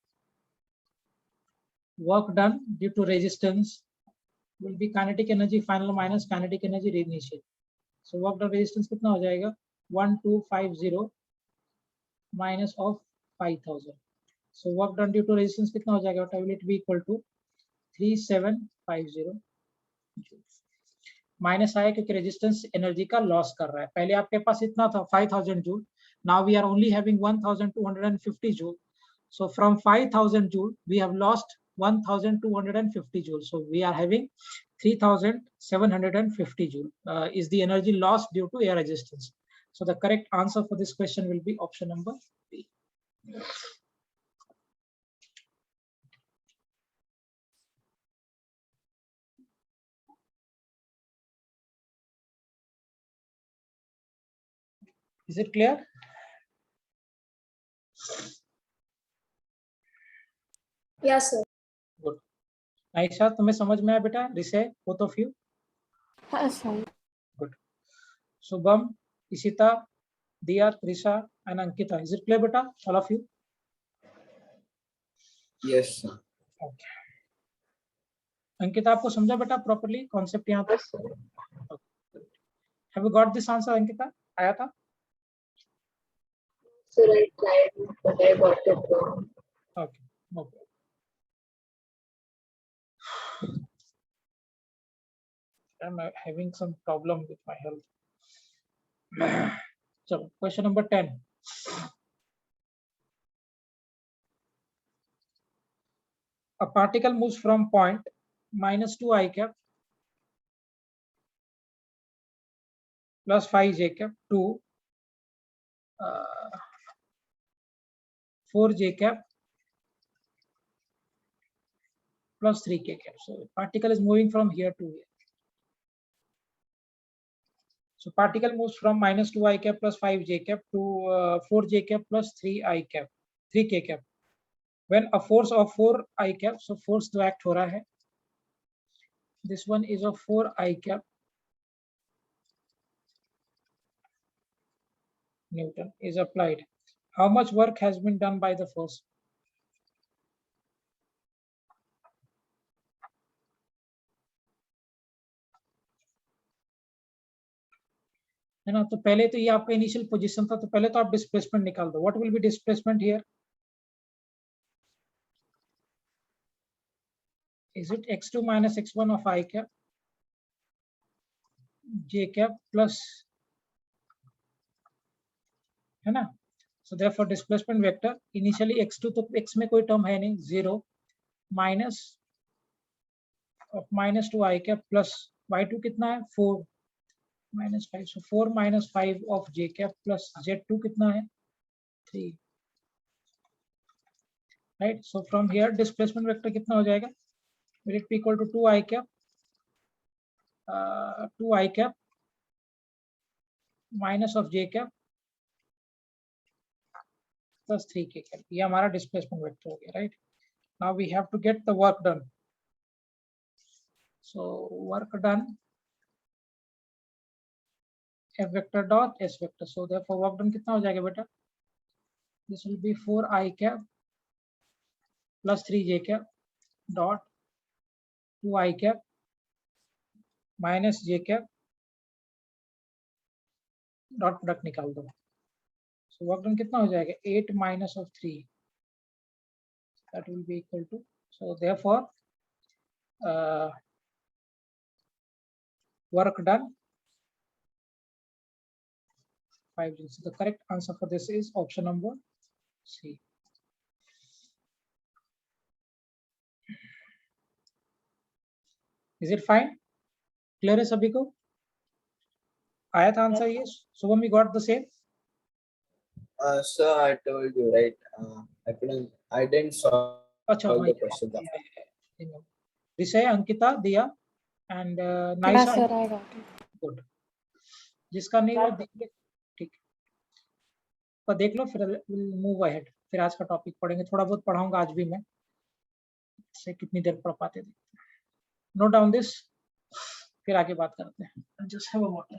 Work done due to resistance will be kinetic energy final minus kinetic energy initial. So work done resistance कितना हो जाएगा? 1250 minus of 5000. So work done due to resistance कितना हो जाएगा? Will it be equal to 3750 joules. Minus आया क्योंकि resistance energy का loss कर रहा है। पहले आपके पास इतना था 5000 joule, now we are only having 1250 joule, so from 5000 joule we have lost 1250 joule, so we are having 3750 joule is the energy lost due to air resistance. So the correct answer for this question will be option number B. Is it clear? Yes, sir. Good. Aisha, तुम्हें समझ में आया बेटा? Risay, both of you? हाँ sir. Good. Shubham, Ishita, Diya, Trisha, and Ankita. Is it clear बेटा? All of you? Yes, sir. Okay. Ankita, आपको समझा बेटा प्रॉपर्ली कॉन्सेप्ट यहाँ पे? Have you got this answer, Ankita? आया था? Sir, I tried, but I got it wrong. Okay, no problem. I'm having some problem with my health. So, question number 10. A particle moves from point -2 I cap plus 5 j cap to 4 j cap plus 3 k cap. So particle is moving from here to here. So particle moves from -2 I cap plus 5 j cap to 4 j cap plus 3 I cap, 3 k cap. When a force of 4 I cap, so force तो act हो रहा है. This one is of 4 I cap Newton is applied. How much work has been done by the force? है ना? तो पहले तो ये आपका इनिशियल पोजीशन था, तो पहले तो आप डिस्प्लेसमेंट निकाल दो. What will B displacement here? Is it x2 minus x1 of I cap j cap plus, है ना? So therefore displacement vector initially x2, तो x में कोई टर्म है नहीं, 0 minus of -2 I cap plus y2 कितना है 4 minus 5, so 4 minus 5 of j cap plus z2 कितना है 3, right? So from here displacement vector कितना हो जाएगा? Will it be equal to 2 I cap 2 I cap minus of j cap plus 3 k cap. ये हमारा displacement vector हो गया, right? Now we have to get the work done. So work done f vector dot s vector. So therefore work done कितना हो जाएगा बेटा? This will be 4 I cap plus 3 j cap dot 2 I cap minus j cap dot product निकाल दो. So work done कितना हो जाएगा? 8 minus of 3. That will be equal to. So therefore work done 5 joules. So the correct answer for this is option number C. Is it fine? Clear है सभी को? आया था आंसर ये? Shubham, we got the same? Sir, I told you, right? I didn't solve अच्छा, all हाँ, the questions. Rishay, Ankita, Diya, and हाँ Naisha. Sir, I got it. Good. जिसका नहीं वो देख ले, ठीक. तो देख लो, फिर we'll move ahead. फिर आज का टॉपिक पढ़ेंगे. थोड़ा बहुत पढ़ाऊंगा आज भी मैं. से कितनी देर पढ़ पाते थे. Note down this. फिर आगे बात करते हैं. Just have a water.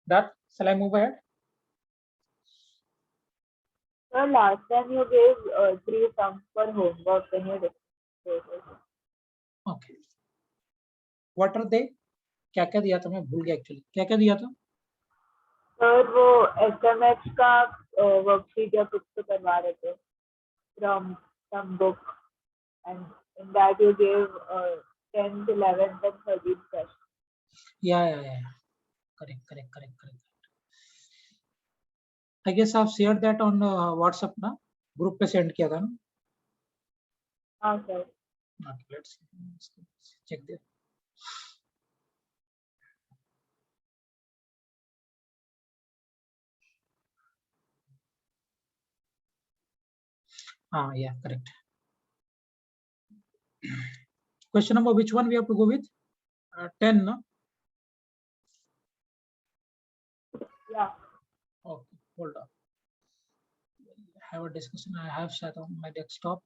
That shall I move ahead? So last time you gave 3 sums for homework. Can you discuss? Okay, what are they? क्या क्या दिया था, मैं भूल गया एक्चुअली, क्या क्या दिया था? सर वो एसएमएच का वर्कशीट या कुछ तो करवा रहे थे from some book, and in that you gave 10th, 11th and 13th questions. या करेक्ट. आई गेस आप शेयर दैट ऑन व्हाट्सएप ना, ग्रुप पे सेंड किया था ना? हाँ sir. Let's check there. Yeah, correct. Question number, which one we have to go with? 10, no? Yeah. Okay, hold on. Have a discussion. I have set on my desktop.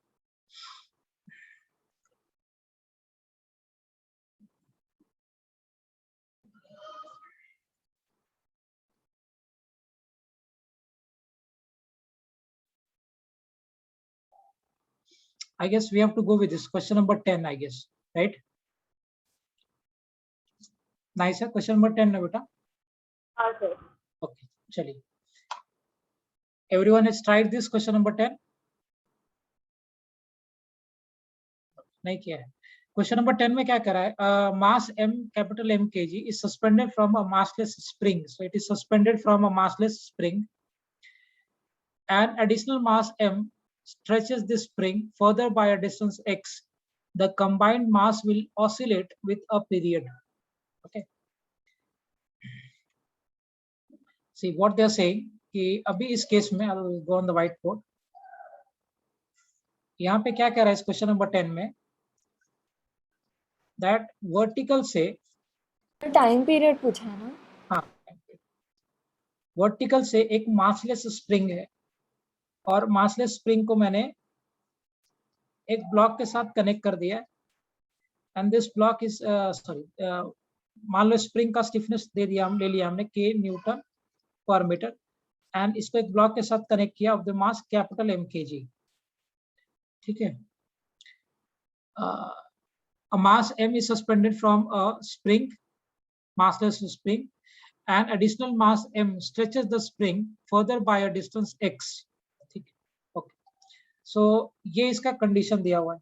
I guess we have to go with this question number 10, I guess, right? Nice. Question number 10 na beta. हाँ sir. Okay, chaliye. Everyone has tried this question number 10? नहीं किया है. Question number 10 में क्या करा है? Mass M, capital M kg is suspended from a massless spring. So it is suspended from a massless spring. And additional mass M stretches the spring further by a distance x. The combined mass will oscillate with a period. Okay. See what they are saying कि अभी इस case में I'll go on the whiteboard. यहाँ पे क्या कह रहा है इस क्वेश्चन नंबर 10 में? That vertical से टाइम पीरियड पूछा है ना? हाँ, वर्टिकल से एक मासलेस स्प्रिंग है और मासलेस स्प्रिंग को मैंने एक ब्लॉक के साथ कनेक्ट कर दिया एंड दिस ब्लॉक इज मान लो स्प्रिंग का स्टिफनेस ले लिया हमने K न्यूटन पर मीटर एंड इसको एक ब्लॉक के साथ कनेक्ट किया of the mass capital M kg. ठीक है. A mass M is suspended from a spring, massless spring, and additional mass M stretches the spring further by a distance x. ठीक है. Okay, सो ये इसका condition दिया हुआ है.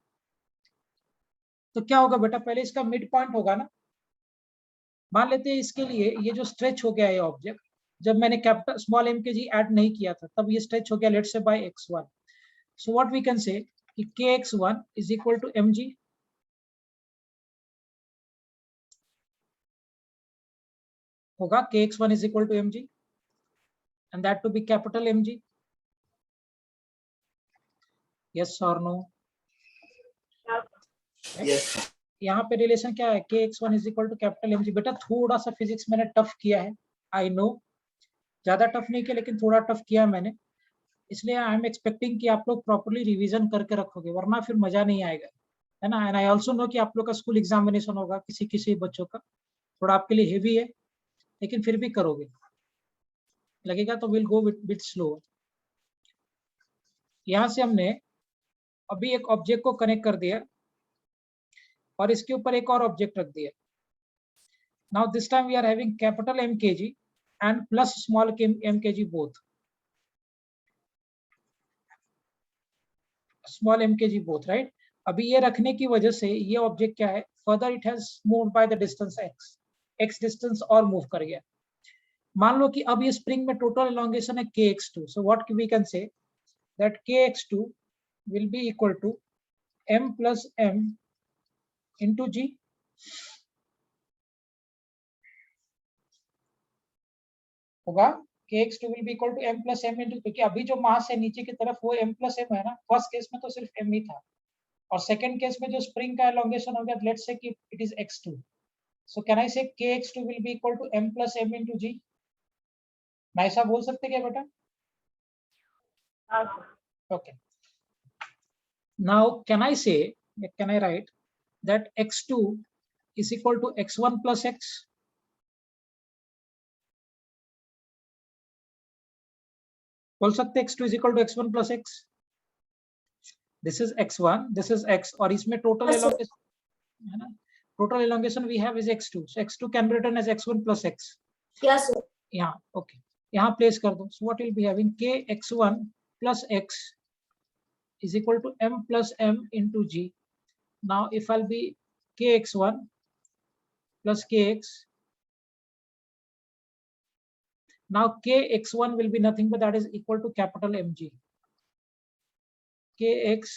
तो क्या होगा बेटा, पहले इसका मिड पॉइंट होगा ना. मान लेते हैं इसके लिए ये जो स्ट्रेच हो गया है ऑब्जेक्ट, जब मैंने capital small m kg add नहीं किया था तब ये स्ट्रेच हो गया let's say by x1. So what we can say कि kx1 is equal to mg. होगा kx1 is equal to mg and that to be capital mg. Yes or no? Yes. यहाँ पे रिलेशन क्या है? kx1 is equal to capital mg. बेटा थोड़ा सा physics मैंने टफ किया है, आई नो, ज्यादा टफ नहीं किया लेकिन थोड़ा टफ किया मैंने, इसलिए आई एम एक्सपेक्टिंग कि आप लोग प्रॉपर्ली रिवीजन करके रखोगे, वरना फिर मजा नहीं आएगा, है ना. एंड आई ऑल्सो नो कि आप लोग का स्कूल एग्जामिनेशन होगा, किसी किसी बच्चों का थोड़ा आपके लिए हेवी है, लेकिन फिर भी करोगे, लगेगा तो विल गो विद स्लो. यहाँ से हमने अभी एक ऑब्जेक्ट को कनेक्ट कर दिया और इसके ऊपर एक और ऑब्जेक्ट रख दिया. Now this time we are having capital M kg and plus small m kg both. Small m kg both, right. अभी ये रखने की वजह से ये ऑब्जेक्ट क्या है, further it has moved by the distance x distance और मूव कर गया. मान लो कि अब ये स्प्रिंग में टोटल एलोंगेशन है kx2. So what we can say that kx2 will be equal to m plus m into g. होगा kx2 will be equal to m plus m into, क्योंकि अभी जो मास है नीचे की तरफ वो m plus m है ना. फर्स्ट केस में तो सिर्फ m ही था और सेकंड केस में जो स्प्रिंग का एलोंगेशन हो गया, लेट्स से कि it is x2. So can I से kx2 will be equal to m plus m into g. मैं ऐसा बोल सकते क्या बेटा? Okay. Now can I say, can I write that x2 is equal to x1 plus x? बोल सकते x2 is equal to x1 plus x, this is x1, this is x, और इसमें टोटल Yes, sir. एलोंगेशन है ना, total elongation we have is x2, so x2 can be written as x1 plus x. Yes, sir. यहाँ okay, यहाँ place कर दो. So what will be having k x1 plus x is equal to m plus m into g. Now if I'll be kx1 plus kx, now kx1 will be nothing but that is equal to capital mg. Kx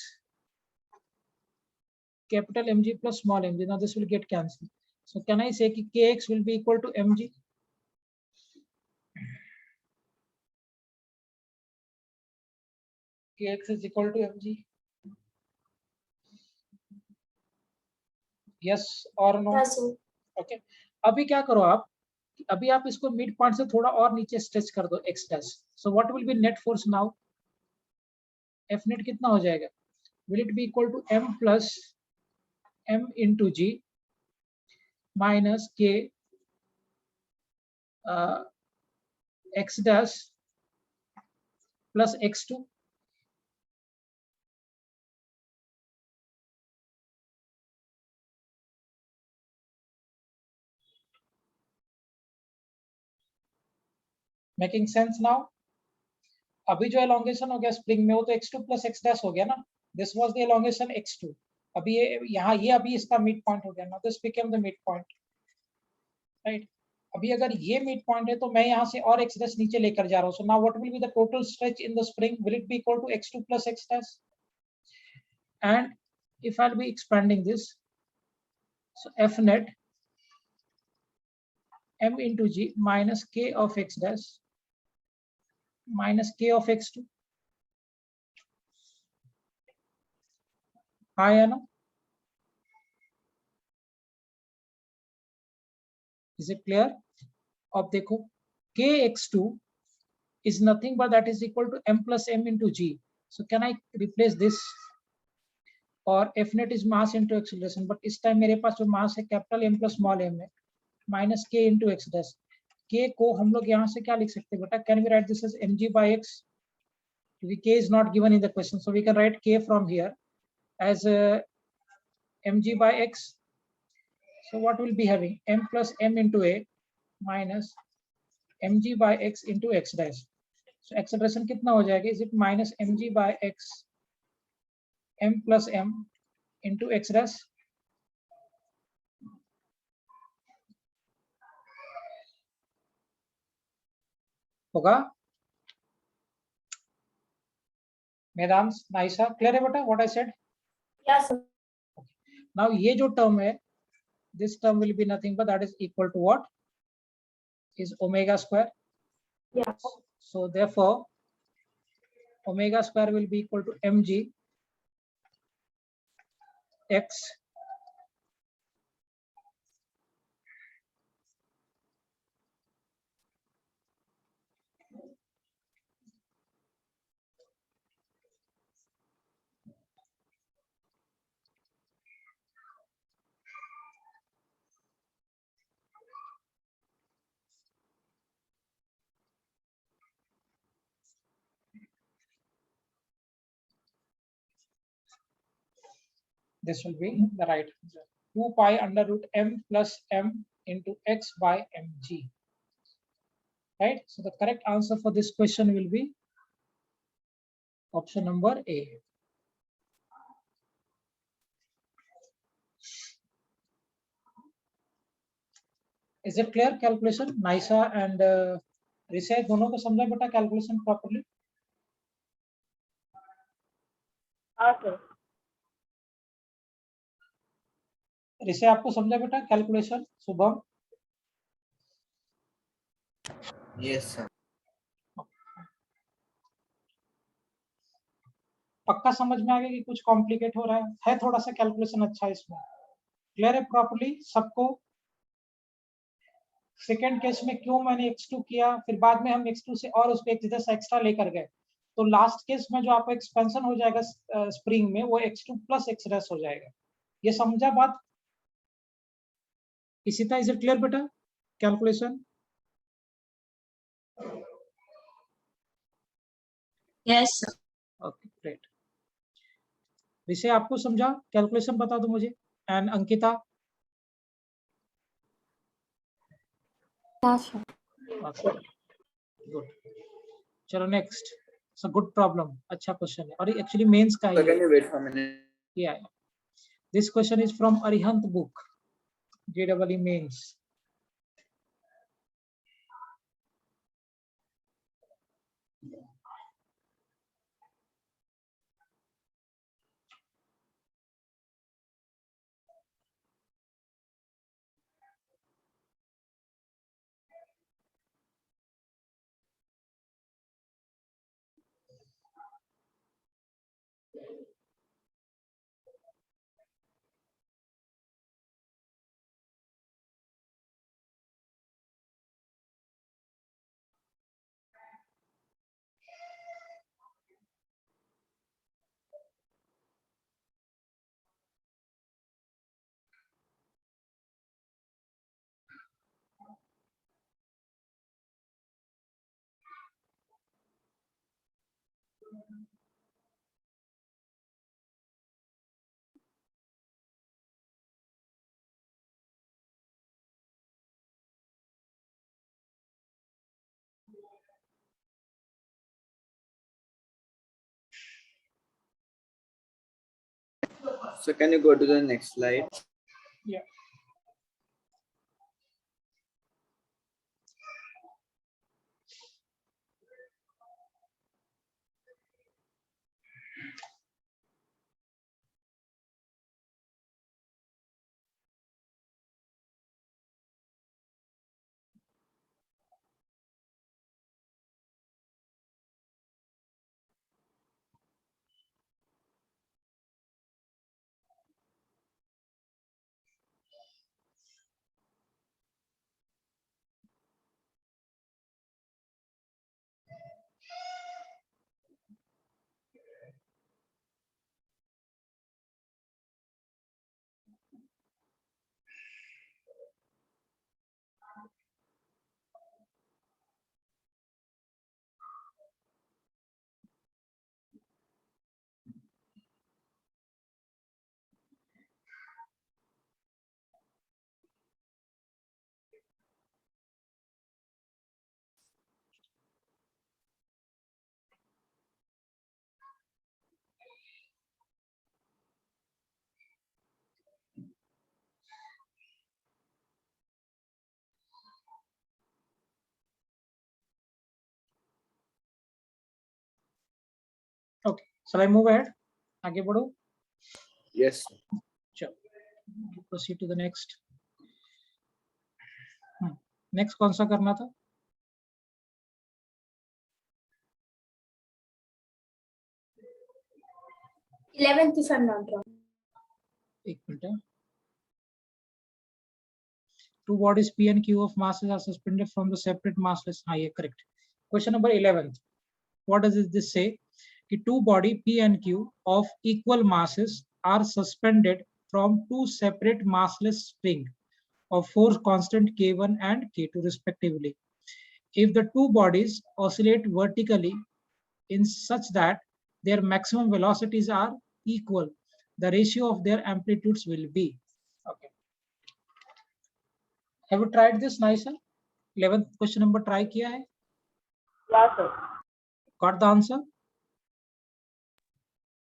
capital mg plus small mg. Now this will get cancelled. So can I say कि kx will be equal to mg? Kx is equal to mg. Yes or no? Yes, sir. Okay, अभी क्या करो आप, अभी आप इसको mid point से थोड़ा और नीचे स्ट्रेच कर दो x dash. So what will B net force now? F net कितना हो जाएगा? Will it be equal to m plus m into g minus k x dash plus x2? Making sense now? अभी जो elongation हो गया spring में वो तो x2 plus x dash हो गया ना, this was the elongation x2. अभी ये यहाँ ये अभी इसका मिड पॉइंट हो गया ना, this became the mid point, right. अभी अगर ये मिड पॉइंट है तो मैं यहाँ से और x dash नीचे लेकर जा रहा हूँ. So now what will be the total stretch in the spring? Will it be equal to x2 plus x dash? And if I'll be expanding this, so F net m into g minus k of x dash minus k of x2. हाँ या ना? Is it clear? अब देखो kx2 is nothing but that is equal to m plus m into g. So can I replace this? और F net is mass into acceleration, but इस time मेरे पास जो मास है capital M plus small m है, minus k into x dash. k को हम लोग यहाँ से क्या लिख सकते हैं बेटा? Can we write this as mg by x? क्योंकि k is not given in the question, so we can write k from here as mg by x. So what will be having? M plus m into a minus mg by x into x dash. So acceleration कितना हो जाएगा? Is it minus mg by x m plus m into x dash? होगा? मैदान Naisa clear है बेटा what I said? Yes, sir. नाउ ये जो टर्म है, this term will be nothing but that is equal to what? Is omega square. Yes. So therefore omega square will be equal to mg x this will be the right answer. 2 pi under root m plus m into x by mg. Right? So the correct answer for this question will be option number A. Is it clear calculation? Naisa and Rishay दोनों को समझा बेटा calculation properly? हाँ sir. Rise आपको समझा बेटा calculation? Shubham? Yes, sir. पक्का समझ में आ गया कि कुछ कॉम्प्लिकेट हो रहा है थोड़ा सा कैलकुलेशन अच्छा है इसमें? क्लियर है प्रॉपर्ली सबको? सेकेंड केस में क्यों मैंने x2 किया, फिर बाद में हम x2 से और उसको एक जैसा एक्स्ट्रा लेकर गए, तो लास्ट केस में जो आपको एक्सपेंशन हो जाएगा स्प्रिंग में वो x2 प्लस x डैश हो जाएगा. ये समझा बात? इसी तरह इज इट क्लियर बेटा calculation? Yes, sir. Okay great. Vishay आपको समझा, कैलकुलेशन बता दो मुझे। And Ankita? Yes, sir. Good. चलो नेक्स्ट। सो गुड प्रॉब्लम, अच्छा क्वेश्चन है और एक्चुअली मेंस का So ही can you wait for a minute? है। This question is from Arihant book, JEE mains. So can you go to the next slide? Yeah. Okay, shall I move ahead? आगे बढ़ो। Yes. चलो proceed to the next. Next कौन सा करना था? 11th if I'm not wrong. एक minute है। Two bodies P and Q of masses are suspended from the separate massless. हाँ ये correct. Question number 11. What does this say? कि two body P and Q of equal masses are suspended from two separate massless spring of force constant K1 and K2 respectively. If the two bodies oscillate vertically in such that their maximum velocities are equal, the ratio of their amplitudes will be. Okay. Have you tried this, Naisa? 11th question number try किया है? Yeah, sir. Got the answer?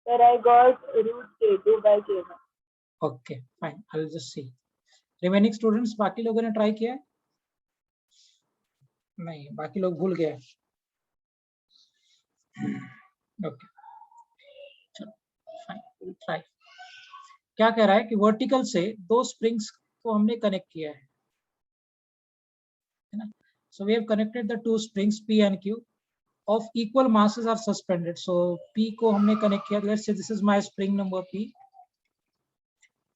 Sir, I got root K2 by K1. Okay, fine. I'll just see. Remaining students, बाकी लोगों ने try किया है? नहीं, बाकी लोग भूल गए। Okay. चलो, fine. We'll try. क्या कह रहा है कि वर्टिकल से दो स्प्रिंग्स को हमने कनेक्ट किया है ना? So we have connected the two springs P and Q of equal masses are suspended. So P को हमने कनेक्ट किया. Let's say this is my spring number P.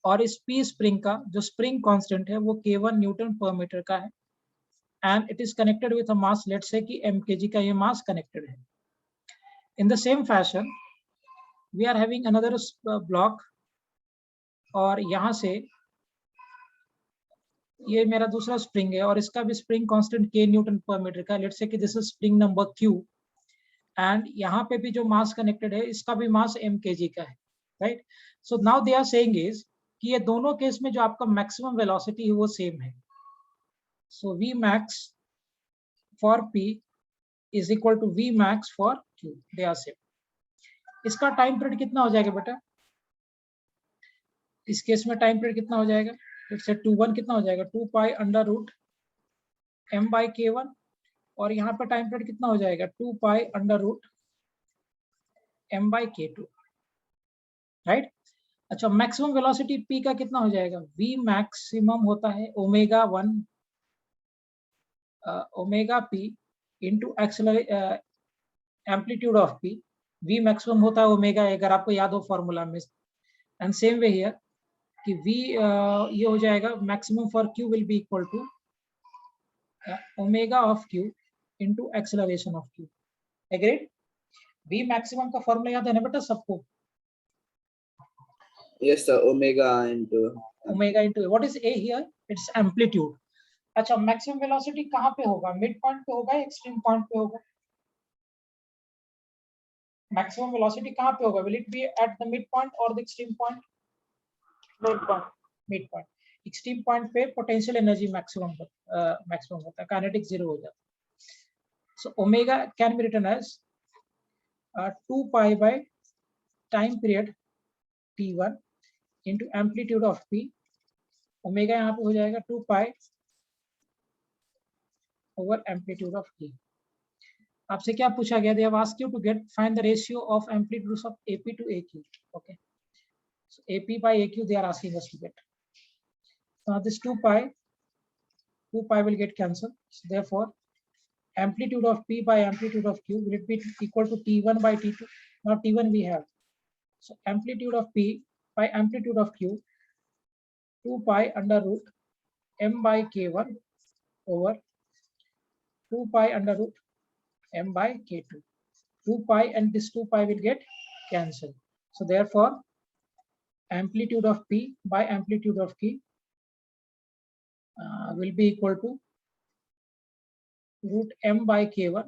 और इस P स्प्रिंग का जो स्प्रिंग कांस्टेंट है वो K1 न्यूटन पर मीटर का है and it is connected with a mass. Let's say कि mkg का ये mass connected है. In the same fashion, we are having another block और यहाँ से ये मेरा दूसरा स्प्रिंग है और इसका भी स्प्रिंग कांस्टेंट K न्यूटन पर मीटर का. लेट्स से कि this is spring number Q and यहाँ पे भी जो मास कनेक्टेड है इसका भी मास m kg का है, right. So now they are saying is कि ये दोनों केस में जो आपका मैक्सिमम वेलोसिटी है वो सेम है. सो v max for p is equal to v max for q, they are same. इसका टाइम पीरियड कितना हो जाएगा बेटा? इस केस में टाइम पीरियड कितना हो जाएगा? इससे 2 1 कितना हो जाएगा? 2 pi under root m by k1, और यहाँ पर टाइम पीरियड कितना हो जाएगा? 2 pi under root m by k2, right. अच्छा, मैक्सिमम वेलोसिटी p का कितना हो जाएगा? v मैक्सिमम होता है omega 1 omega p into amplitude of p. v maximum होता है ओमेगा, अगर आपको याद हो फॉर्मूला में. एंड सेम वे हियर कि v ये हो जाएगा maximum for q will be equal to omega of q into acceleration of q. Agreed? v maximum का फॉर्मूला याद है ना बेटा सबको? Yes, sir. Omega into what is a here? It's amplitude. अच्छा, मैक्सिमम वेलोसिटी कहाँ पे होगा? मिड पॉइंट पे होगा, एक्सट्रीम पॉइंट पे होगा? मैक्सिमम वेलोसिटी कहाँ पे होगा? Will it be at the mid point और the extreme point? Mid point. Extreme point पे पोटेंशियल एनर्जी मैक्सिमम होता है, काइनेटिक 0 हो जाता है. So omega can be written as 2 pi by time period t1 into amplitude of p. Omega यहाँ पे हो जाएगा 2 pi over amplitude of p. आपसे क्या पूछा गया? They have asked you to find the ratio of amplitudes of AP to AQ. Okay, so AP by AQ they are asking us to get. Now this 2 pi will get cancelled. So therefore, amplitude of P by amplitude of Q will it be equal to T1 by T2? Now T1 we have. So amplitude of P by amplitude of Q, 2 pi under root m by K1 over 2 pi under root m by K2. 2 pi and this 2 pi will get cancelled. So therefore, amplitude of P by amplitude of Q will be equal to root m by K1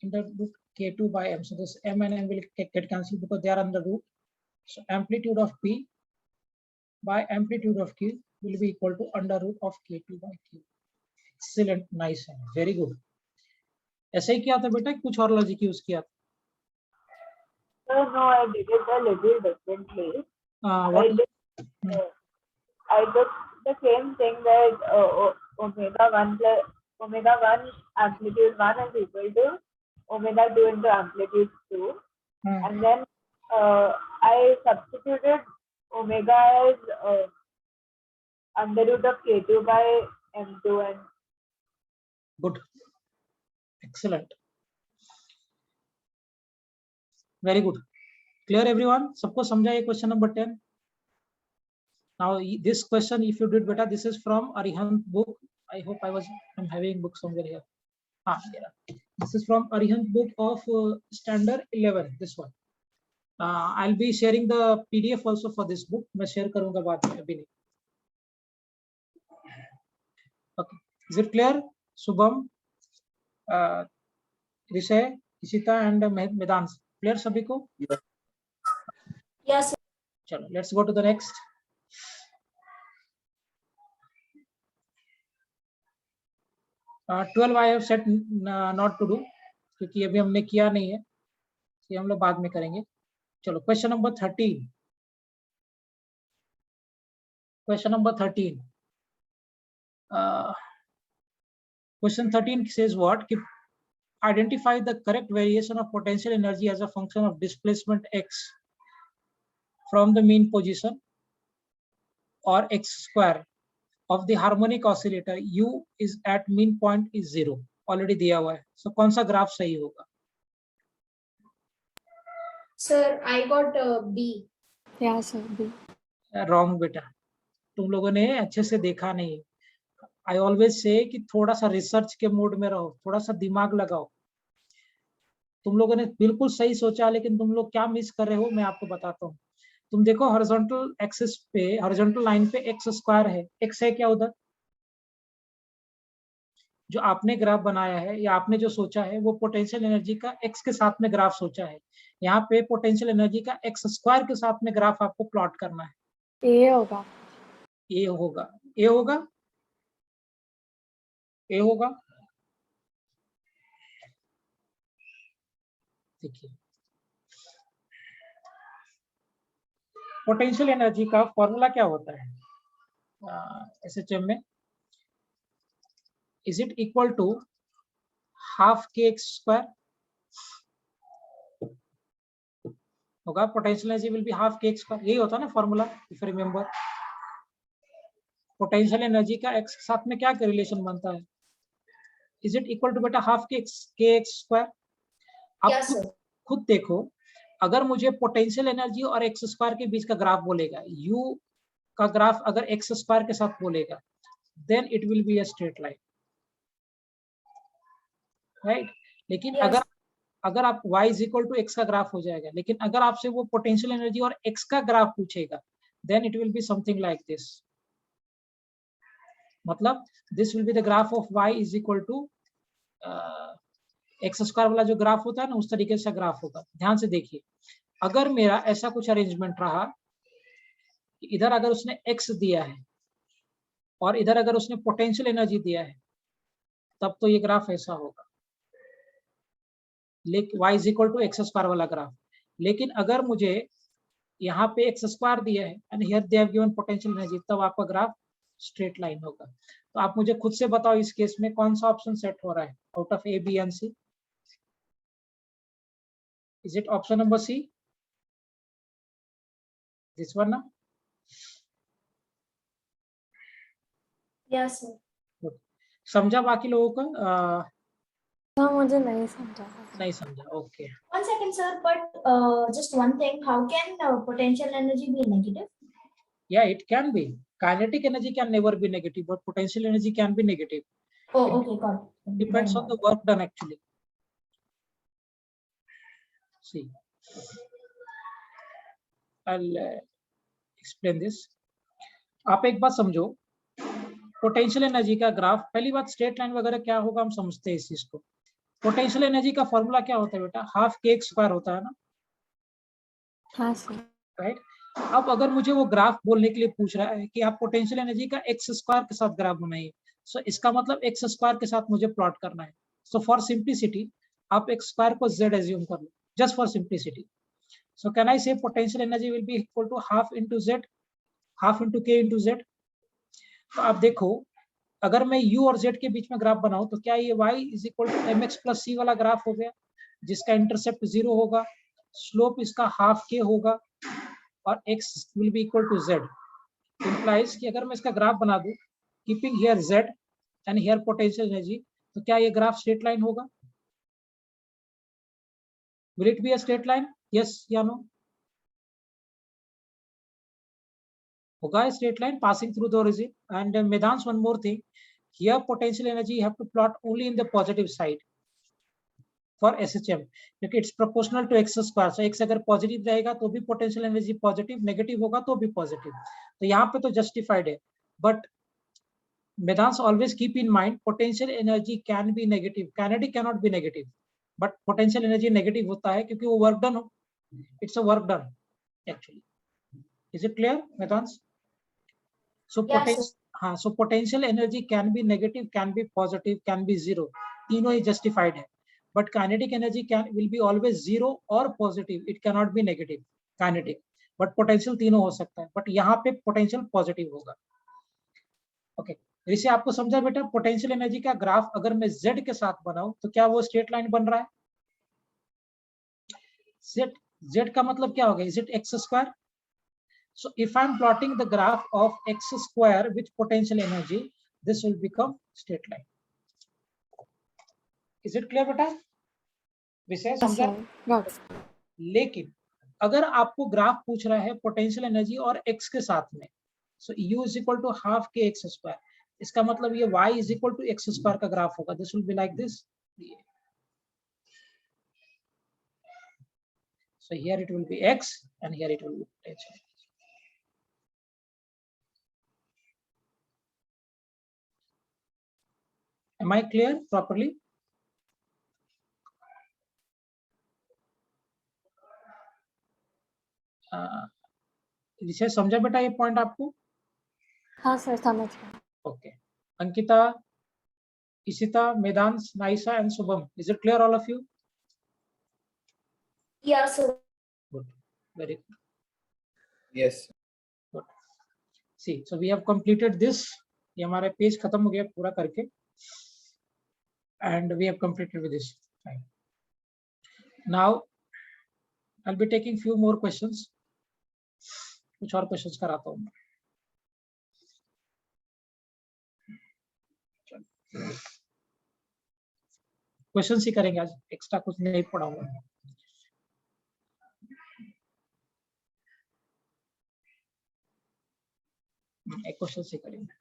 into root K2 by m. So this m and m will get cancelled because they are under root. So amplitude of P by amplitude of Q will be equal to under root of K2 by Q. Excellent, nice, very good. ऐसे ही किया था बेटा, कुछ और logic use किया था? No, I did it a little differently. What? I did the same thing that omega 1 amplitude 1 is equal to omega 2 into amplitude 2. And then I substituted omega as under root of K2 by M2 and Good. Excellent. Very good. Clear everyone? सबको समझा ये question number 10? Now this question, if you did better, this is from Arihant book. I hope I'm having book somewhere here. Yeah. This is from Arihant book of standard 11. This one. I'll be sharing the PDF also for this book. मैं share करूँगा बाद में, अभी नहीं. Okay. Is it clear? Subham, Rishay, Ishita and Medans. Clear सभी को? Yes. चलो, let's go to the next. Uh, 12 I have said not to do, क्योंकि अभी हमने किया नहीं है, ये हम लोग बाद में करेंगे. चलो, question number 13. Question number 13. Question 13 says what? Identify the correct variation of potential energy as a function of displacement x from the mean position or x square of the harmonic oscillator u is at mean point is 0. Already दिया हुआ है. So कौन सा graph सही होगा? Sir, I got B. Yeah, sir, B. Wrong बेटा, तुम लोगों ने अच्छे से देखा नहीं. I always say कि थोड़ा सा रिसर्च के मोड में रहो, थोड़ा सा दिमाग लगाओ. तुम लोगों ने बिल्कुल सही सोचा, लेकिन तुम लोग क्या मिस कर रहे हो मैं आपको बताता हूँ. तुम देखो हॉरिजॉन्टल एक्सिस पे, हॉरिजॉन्टल लाइन पे एक्स स्क्वायर है. एक्स है क्या उधर? जो आपने ग्राफ बनाया है या आपने जो सोचा है वो पोटेंशियल एनर्जी का x के साथ में ग्राफ सोचा है। यहाँ पे पोटेंशियल एनर्जी का x स्क्वायर के साथ में ग्राफ आपको प्लॉट करना है। ए होगा, ए होगा, ए होगा, ए होगा। देखिए पोटेंशियल एनर्जी का फॉर्मूला क्या होता है एसएचएम में, is it equal to half k x square होगा। Potential energy will be half k x square, यही होता है ना formula, if remember. Potential energy का एक्स के साथ में क्या रिलेशन बनता है, इज इट इक्वल टू बेटा हाफ के एक्स स्क्वायर। आप Yes, sir. खुद देखो, अगर मुझे पोटेंशियल एनर्जी और एक्स स्क्वायर के बीच का ग्राफ बोलेगा, यू का ग्राफ अगर एक्स स्क्वायर के साथ बोलेगा, then it will be a straight line, right. लेकिन Yes. अगर आप y is equal to x का ग्राफ हो जाएगा, लेकिन अगर आपसे वो पोटेंशियल एनर्जी और x का ग्राफ पूछेगा, then it will be something like this. मतलब this will be the graph of y is equal to x square वाला जो ग्राफ होता है ना, उस तरीके से ग्राफ होगा। ध्यान से देखिए, अगर मेरा ऐसा कुछ अरेंजमेंट रहा, इधर अगर उसने x दिया है और इधर अगर उसने पोटेंशियल एनर्जी दिया है, तब तो ये ग्राफ ऐसा होगा, लेकिन y is equal to x square वाला ग्राफ। लेकिन अगर मुझे यहाँ पे एक्स स्क्वायर दिया है and here they have given potential energy, तब आपका ग्राफ स्ट्रेट लाइन होगा। तो आप मुझे खुद से बताओ इस केस में कौन सा ऑप्शन सेट हो रहा है out of A, B and C. Is it option number C, this one ना? Yes, sir. समझा बाकी लोगों का? हाँ मुझे नहीं समझा। नहीं समझा, okay. One second, sir. But just one thing. How can potential energy be negative? Yeah, it can be. Kinetic energy can never be negative, but potential energy can be negative. Oh, okay, got it. Depends on the work done actually. See, I'll explain this. आप एक बात समझो, potential energy का graph, पहली बात straight line वगैरह क्या होगा हम समझते हैं इस चीज को। पोटेंशियल एनर्जी का फॉर्मूला क्या होता है बेटा, हाफ के एक्स स्क्वायर होता है ना, हाँ सर। राइट। अब अगर मुझे वो ग्राफ बोलने के लिए पूछ रहा है कि आप पोटेंशियल एनर्जी का एक्स स्क्वायर के साथ ग्राफ बनाइए, सो इसका मतलब एक्स स्क्वायर के साथ मुझे प्लॉट करना है। सो फॉर सिंप्लिसिटी आप एक्स स्क्वायर को जेड एज्यूम कर लो, just for simplicity. So can I say potential energy will be equal to half into z, half into k into z. तो आप देखो, अगर मैं u और z के बीच में ग्राफ बनाऊं तो क्या ये y is equal to mx plus c वाला ग्राफ हो गया, जिसका इंटरसेप्ट 0 होगा, स्लोप इसका हाफ के होगा और x will be equal to z। Implies कि अगर मैं इसका ग्राफ बना दूं keeping here z and here potential energy, तो क्या ये ग्राफ स्ट्रेट लाइन होगा? Will it be a straight line, yes या नो? होगा straight line passing through the origin. And Medans, one more thing, here potential energy you have to plot only in the positive side for SHM, क्योंकि it's proportional to x square. So x अगर positive रहेगा तो भी potential energy positive, negative होगा तो भी positive. तो यहाँ पे तो जस्टिफाइड है, but Medans always keep in mind potential energy can be negative, kinetic cannot be negative, but potential energy negative होता है क्योंकि वो वर्क डन हो, it's a work done actually. Is it clear, Medans? So हाँ, so potential energy can be negative, can be positive, can be zero, तीनों ही justified है, but kinetic energy will be always zero or positive, it cannot be negative kinetic, but potential तीनों हो सकता है, but यहाँ पे potential positive होगा। okay, इसे आपको समझा बेटा, पोटेंशियल एनर्जी का ग्राफ अगर मैं z के साथ बनाऊं तो क्या वो स्ट्रेट लाइन बन रहा है? z का मतलब क्या होगा, is it x square? So if I am plotting the graph of x square with potential energy, this will become straight line. Is it clear बेटा? विषय समझा? लेकिन अगर आपको ग्राफ पूछ रहा है पोटेंशियल एनर्जी और x के साथ में, so u is equal to half k x square, इसका मतलब ये y is equal to x square का ग्राफ होगा, this will be like this. So here it will be x and here it will be potential. Am I clear properly? विषय समझा बेटा ये point आपको? हाँ सर, समझ गया। Okay. Ankita, Ishita, Medans, Naisa, and Subham. Is it clear, all of you? Yeah, sir. Good. Very good. Yes. Good. See, so we have completed this. ये हमारा पेज खत्म हो गया पूरा करके. And we have completed with this. Fine. Now, I'll be taking few more questions. कुछ और questions कराता हूँ. क्वेश्चन ही करेंगे आज, एक्स्ट्रा कुछ नहीं पढ़ाऊंगा. एक क्वेश्चन से करेंगे.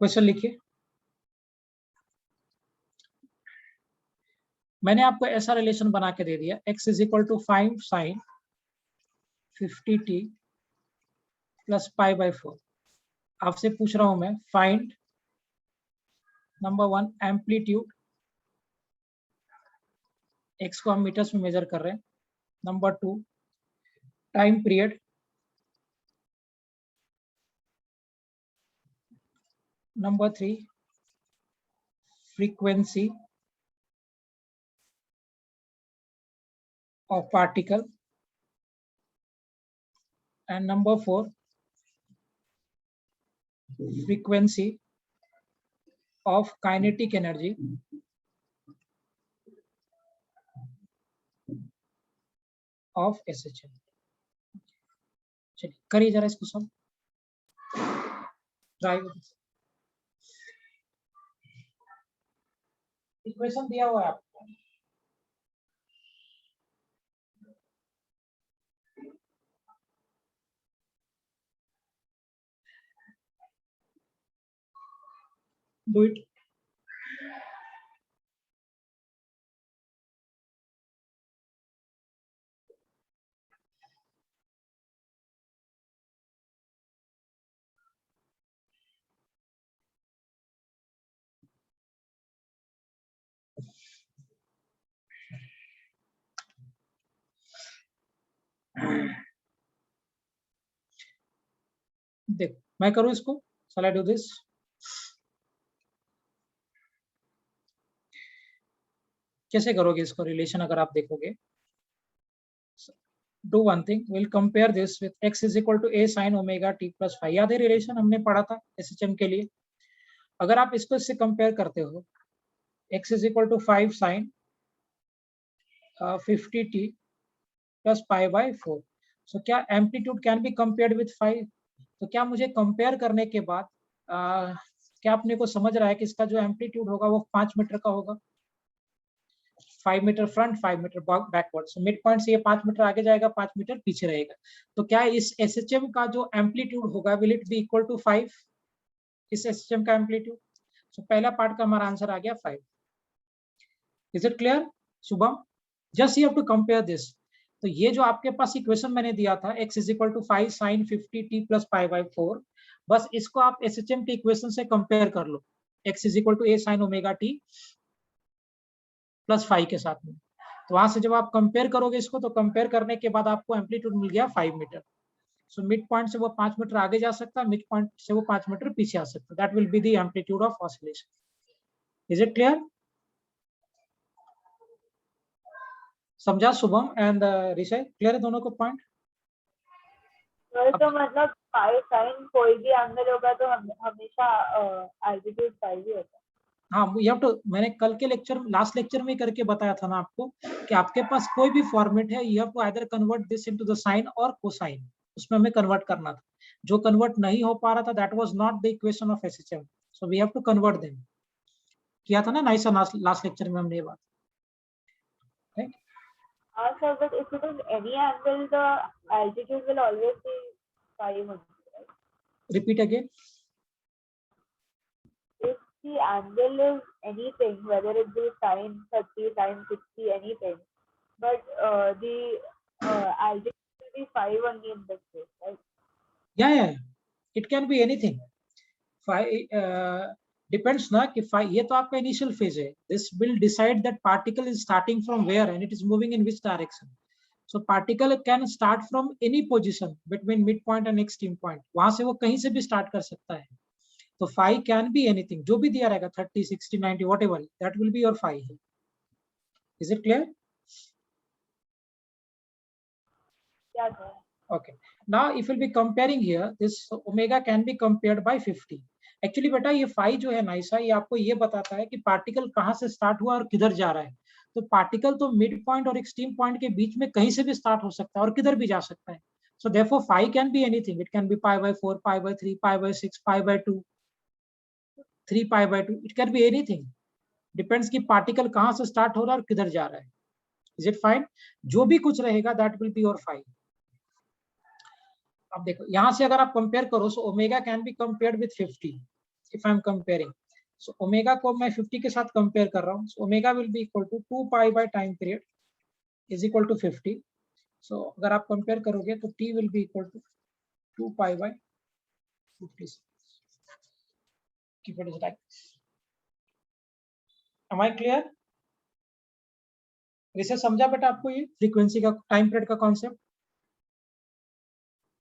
क्वेश्चन लिखिए. मैंने आपको ऐसा रिलेशन बना के दे दिया, x is equal to 5 sin 50t plus π/4. आपसे पूछ रहा हूं मैं, फाइंड नंबर 1 एम्पलीट्यूड, x को हम मीटर्स में मेजर कर रहे हैं. Number 2 time period. Number 3 frequency of particle, and number 4 frequency of kinetic energy of SHM. चलिए करिए जरा इसको सब, ट्राई. इक्वेशन दिया हुआ है आपको. Do it. देख, मैं करूं इसको. Shall I do this? कैसे करोगे इसको रिलेशन? अगर आप देखोगे, do one thing, we'll compare this with x is equal to a sin omega t plus phi. याद है रिलेशन हमने पढ़ा था SHM के लिए? अगर आप इसको इससे कंपेयर करते हो, x is equal to 5 sin 50t plus π/4. so क्या amplitude can be compared with 5? तो क्या मुझे कंपेयर करने के बाद क्या अपने को समझ रहा है कि इसका जो एम्पलीट्यूड होगा वो 5 मीटर का होगा? 5 meter front, 5 meter backward. So mid point से ये 5 मीटर आगे जाएगा, 5 मीटर पीछे रहेगा. तो क्या इस SHM का जो एम्पलीट्यूड होगा will it be equal to 5? इस SHM का एम्पलीट्यूड. सो पहला पार्ट का हमारा आंसर आ गया 5. Is it clear Shubham? Just you have to compare this. तो ये जो आपके पास इक्वेशन मैंने दिया था, x is equal to 5 sin 50t plus π/4, बस इसको आप SHM के इक्वेशन से कंपेयर कर लो. x is equal to a sin omega t plus 5 के साथ में. तो वहां से जब आप कंपेयर करोगे इसको, तो कंपेयर करने के बाद आपको एम्पलीट्यूड मिल गया 5 मीटर. सो मिड पॉइंट से वो 5 मीटर आगे जा सकता है, मिड पॉइंट से वो 5 मीटर पीछे आ सकता है. That will be the amplitude of oscillation. Is it clear? समझा शुभम एंड ऋषय? क्लियर है दोनों को पॉइंट? तो मतलब फाई साइन कोई भी एंगल होगा तो हमेशा एल्टीट्यूड फाई ही होता है. हाँ, यू हैव टू. मैंने कल के लेक्चर, लास्ट लेक्चर में करके बताया था ना आपको कि आपके पास कोई भी फॉर्मेट है, you have to either convert this into the sine और कोसाइन. उसमें हमें कन्वर्ट करना था. जो कन्वर्ट नहीं हो पा रहा था, that was not the equation of SHM. So we have to convert them. किया था ना नाइस लास्ट लेक्चर में हमने ये बात. Right? Sir, but if it is any angle, the altitude will always be 5 only, right? Repeat again. If the angle is anything, whether it be sin 30, sin 60, anything, but the altitude will be 5 only in this case, right? Yeah. It can be anything. Depends ना कि ये तो आपका initial phase है. This will decide that particle is starting from where and it is moving in which direction. So particle can start from any position between mid point and extreme point. वहां से वो कहीं से भी start कर सकता है. तो फाई कैन बी एनीथिंग, जो भी दिया रहेगा 30, 60, 90 whatever, that will be your phi. Is it clear? Yeah, sir. Okay. Now if we'll be comparing here, this omega can be compared by 50. Actually बेटा ये phi जो है ना ऐसा, ये आपको ये बताता है कि पार्टिकल कहाँ से स्टार्ट हुआ और किधर जा रहा है. तो पार्टिकल तो मिड पॉइंट और एक्सट्रीम पॉइंट के बीच में कहीं से भी स्टार्ट हो सकता है और किधर भी जा सकता है. So therefore phi can be anything. It can be pi by 4, pi by 3, pi by 6, pi by 2, 3 pi by 2. It can be anything. Depends कि पार्टिकल कहाँ से स्टार्ट हो रहा है और किधर जा रहा है. Is it fine? जो भी कुछ रहेगा that will be your phi. अब देखो यहां से अगर आप कंपेयर करो, so omega can be compared with 50. If I am comparing, so omega को मैं 50 के साथ कंपेयर कर रहा हूं. So omega will be equal to 2 pi by time period is equal to 50. So अगर आप कंपेयर करोगे तो t will be equal to 2 pi by 50. Keep it right. Am I clear? इसे समझा बेटा आपको ये फ्रीक्वेंसी का टाइम पीरियड का कॉन्सेप्ट?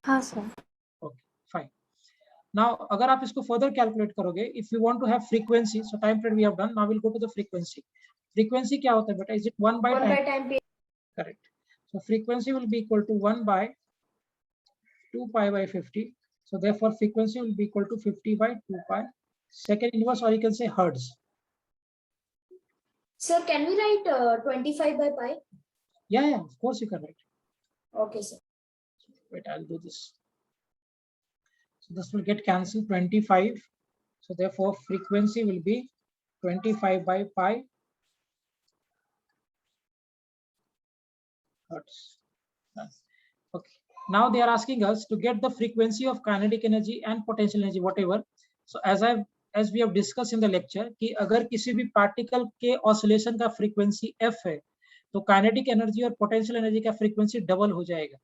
हाँ सर. Okay fine. नाउ अगर आप इसको फर्दर कैलकुलेट करोगे, if you want to have frequency, so time period we have done. Now will go to the frequency. Frequency क्या होता है बेटा? Is it 1 by time? Correct. So frequency will be equal to 1 by 2 pi by 50. So therefore frequency will be equal to 50 by 2 pi. Second inverse, or you can say hertz. Sir, can we write 25 by pi? Yeah, of course you can write. Okay, sir. Wait, I'll do this. So this will get cancelled, 25. So therefore frequency will be 25 by pi hertz. Okay. Now they are asking us to get the frequency of kinetic energy and potential energy, whatever. So as we have discussed in the lecture कि अगर किसी भी particle के oscillation का frequency f है तो kinetic energy और potential energy का फ्रीक्वेंसी डबल हो जाएगा.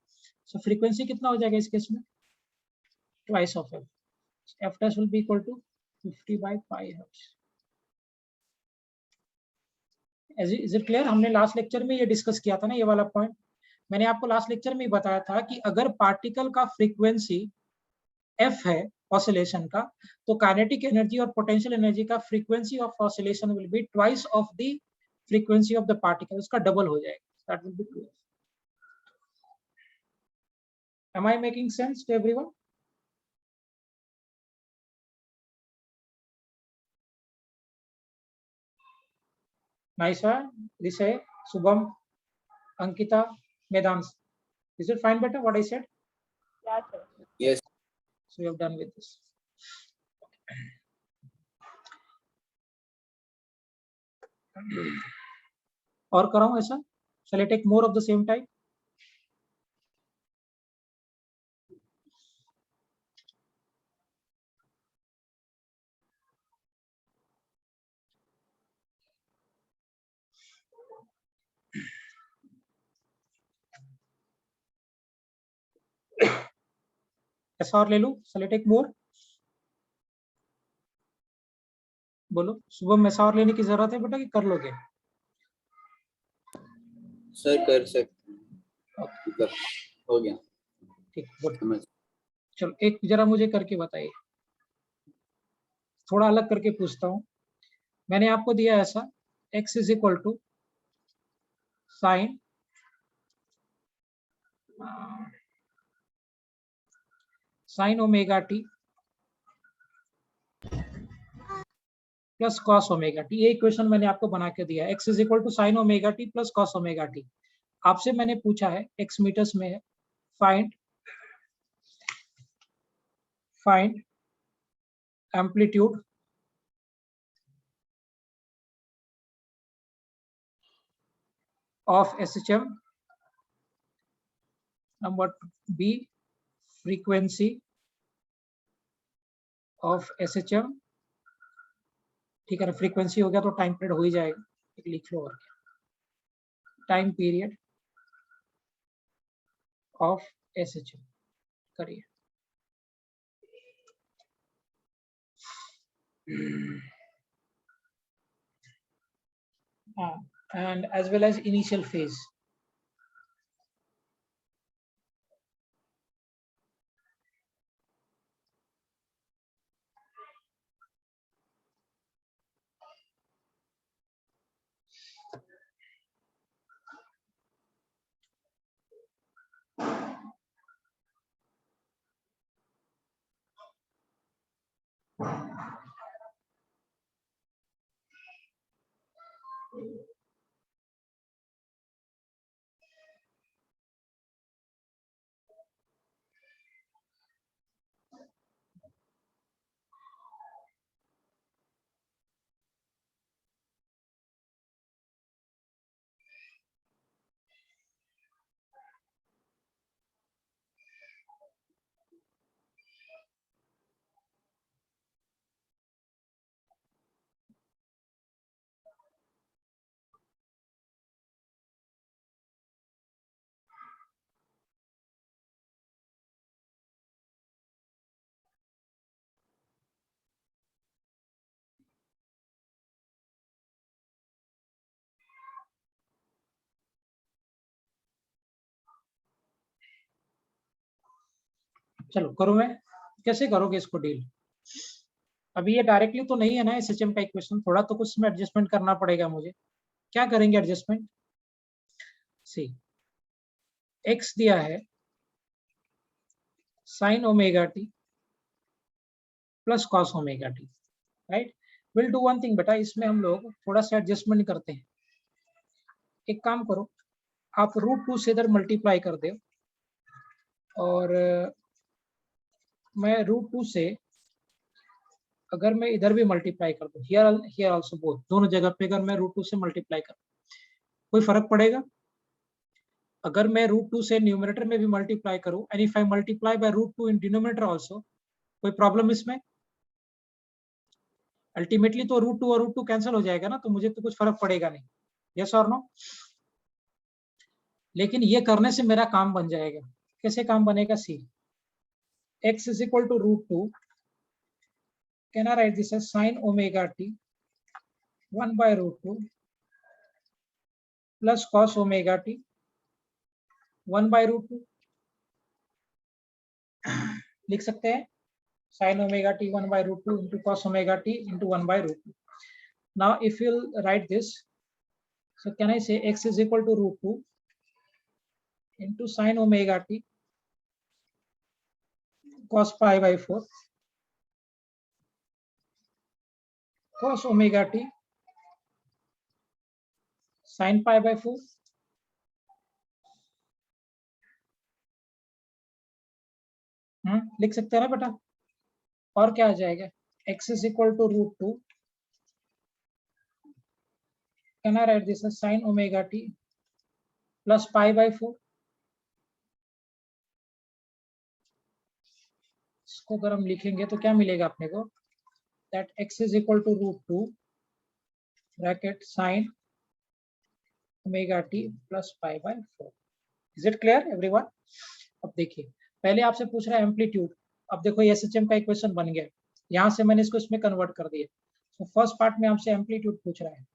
सो फ्रीक्वेंसी कितना हो जाएगा इस केस में? Twice of f. f dash will be equal to 50 by pi hertz. Is it clear? हमने लास्ट लेक्चर में ये डिस्कस किया था ना, ये वाला पॉइंट. मैंने आपको लास्ट लेक्चर में बताया था कि अगर पार्टिकल का फ्रीक्वेंसी f है ऑसिलेशन का, तो काइनेटिक एनर्जी और पोटेंशियल एनर्जी का frequency of oscillation will be twice of the frequency of the particle. उसका डबल हो जाएगा. That will be true. Am I making sense to everyone? Naisa, Rishay, Subham, Ankita, Vedans. Is it fine better what I said? Yeah, sir. Yes. So we have done with this. और कराऊं ऐसा? Shall I take more of the same type? ऐसा और ले लूं? Shall I take more? बोलो शुभम, ऐसा और लेने की जरूरत है बेटा कि कर लोगे? सर कर सकते हैं. हो गया. ठीक, गुड. चलो एक जरा मुझे करके बताइए. थोड़ा अलग करके पूछता हूं. मैंने आपको दिया ऐसा, x is equal to sine omega T plus cos omega t. ये इक्वेशन मैंने आपको बना के दिया है. x is equal to sine omega T plus cos omega t. आपसे मैंने पूछा है, x मीटर्स में है, find amplitude of SHM. Number B, frequency of SHM. ठीक है ना, फ्रीक्वेंसी हो गया तो टाइम पीरियड हो ही जाएगा. एक लिख लो और टाइम पीरियड ऑफ SHM करिए. and as well as initial phase. चलो करो, मैं कैसे करोगे इसको डील? अभी ये डायरेक्टली तो नहीं है ना एसएचएम का इक्वेशन, थोड़ा तो कुछ में एडजस्टमेंट करना पड़ेगा मुझे। क्या करेंगे एडजस्टमेंट? सी एक्स दिया है sign omega T plus cos omega T, right? Will do one thing बेटा, इसमें हम लोग थोड़ा सा एडजस्टमेंट करते हैं। एक काम करो, आप √2 से इधर मल्टीप्लाई कर दो, और मैं √2 से अगर मैं इधर भी मल्टीप्लाई कर दूं, हियर आल्सो बोथ, दोनों जगह पे अगर मैं √2 से मल्टीप्लाई कर, कोई फर्क पड़ेगा? अगर मैं √2 से न्यूमरेटर में भी मल्टीप्लाई करूं, and if I multiply by √2 in denominator also, कोई प्रॉब्लम इसमें? अल्टीमेटली तो √2 और √2 कैंसिल हो जाएगा ना, तो मुझे तो कुछ फर्क पड़ेगा नहीं। यस और नो? लेकिन ये करने से मेरा काम बन जाएगा। कैसे काम बनेगा? सी x is equal to √2, can I write this as sin omega t 1 by √2 plus cos omega t 1 by √2, लिख सकते हैं sin omega t 1 by √2 into cos omega t into 1 by √2. Now if you'll write this, so can I say x is equal to √2 into sin omega t cos pi by 4 cos omega t sin pi by 4, लिख सकते हैं ना बेटा? और क्या आ जाएगा? x is equal to √2, can I write this as sin omega t plus pi by 4? इसको अगर हम लिखेंगे तो क्या मिलेगा अपने को? That x is equal to √2 bracket sin omega t plus pi by 4. Is it clear everyone? अब देखिए, पहले आपसे पूछ रहा है एम्पलीट्यूड। अब देखो ये एसएचएम का इक्वेशन बन गया, यहाँ से मैंने इसको इसमें कन्वर्ट कर दिया। तो फर्स्ट पार्ट में आपसे एम्पलीट्यूड पूछ रहा है।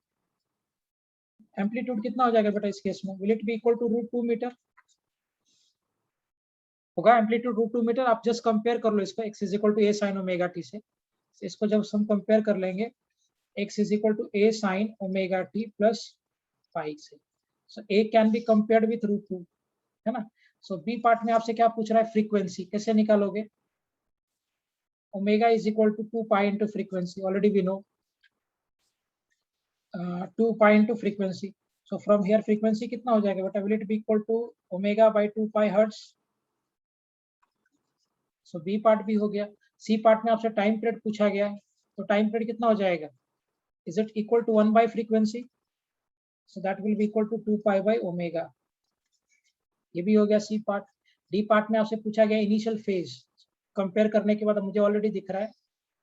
एम्पलीट्यूड कितना हो जाएगा बेटा इस केस में? Will it be equal to √2 metre? होगा एम्पलीट्यूड √2 मीटर। आप जस्ट कंपेयर कर लो इसको x is equal to a sin omega t से। इसको जब हम कंपेयर कर लेंगे x is equal to a sin omega t plus pi से, so a can be compared with √2, है ना? सो बी पार्ट में आपसे क्या पूछ रहा है? फ्रीक्वेंसी कैसे निकालोगे? Omega is equal to 2 pi into frequency, already we know 2 pi into frequency. So from here frequency कितना हो जाएगा बेटा? Will it be equal to omega by 2 pi hertz? So B part भी हो गया। सी पार्ट में आपसे time period पूछा गया है, तो टाइम पीरियड कितना हो जाएगा? Is it equal to 1 by frequency? So that will be equal to 2 pi by omega. ये भी हो गया सी पार्ट। डी पार्ट में आपसे पूछा गया इनिशियल फेज, कंपेयर करने के बाद मुझे ऑलरेडी दिख रहा है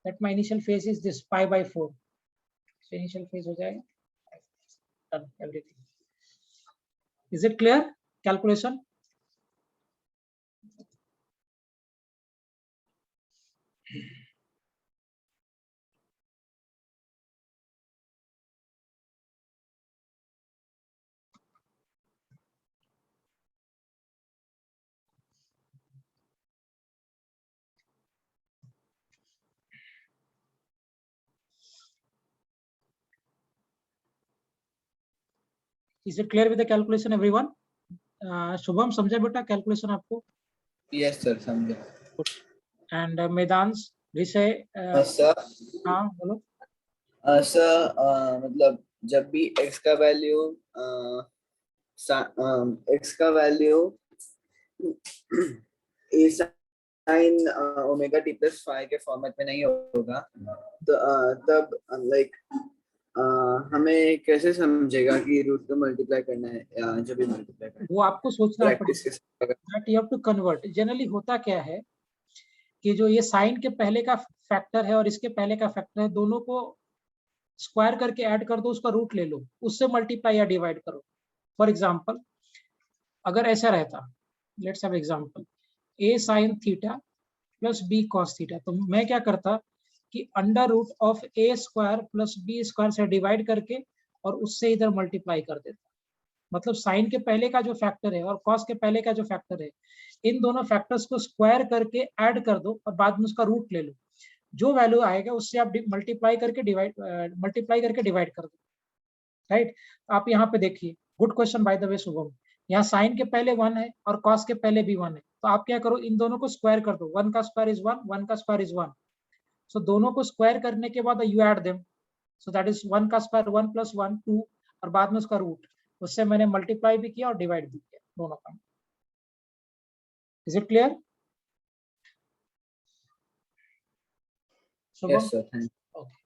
that my initial phase is this pi by 4, so initial phase हो जाएगा। Done everything. Is it clear calculation? Is it clear with the calculation everyone? Shubham समझा बेटा कैलकुलेशन आपको? यस सर, समझे। एंड मेदांश विषय सर हाँ बोलो। सर मतलब जब भी x का value A sine omega T plus five के फॉर्मेट में नहीं होगा तो तब लाइक हमें कैसे समझेगा कि रूट को मल्टीप्लाई करना है या जब भी मल्टीप्लाई करना है? वो आपको सोचना प्रैक्टिस के साथ that you have to convert. Generally होता क्या है कि जो ये साइन के पहले का फैक्टर है और इसके पहले का फैक्टर है, दोनों को स्क्वायर करके ऐड कर दो, उसका रूट ले लो, उससे मल्टीप्लाई या डिवाइड करो। फॉर एग्जांपल अगर ऐसा रहता, let's have example a sin theta plus b cos theta, तो मैं क्या करता कि under root of a square plus b square से डिवाइड करके और उससे इधर मल्टीप्लाई कर देता। मतलब साइन के पहले का जो फैक्टर है और कॉस के पहले का जो फैक्टर है, इन दोनों फैक्टर्स को स्क्वायर करके ऐड कर दो और बाद में उसका रूट ले लो। जो वैल्यू आएगा उससे आप मल्टीप्लाई करके डिवाइड कर दो, राइट? आप यहाँ पे देखिए, गुड क्वेश्चन बाय द वे शुभम। यहाँ साइन के पहले 1 है और कॉस के पहले भी 1 है, तो आप क्या करो, इन दोनों को स्क्वायर कर दो। 1 का स्क्वायर इज 1, 1 का स्क्वायर इज 1। सो दोनों को स्क्वायर करने के बाद you add them, so that is 1 का स्क्वायर 1 प्लस 1 2 और बाद में उसका रूट। उससे मैंने मल्टीप्लाई भी किया और डिवाइड भी किया दोनों का। Is it clear? Yes sir, thank you. Okay,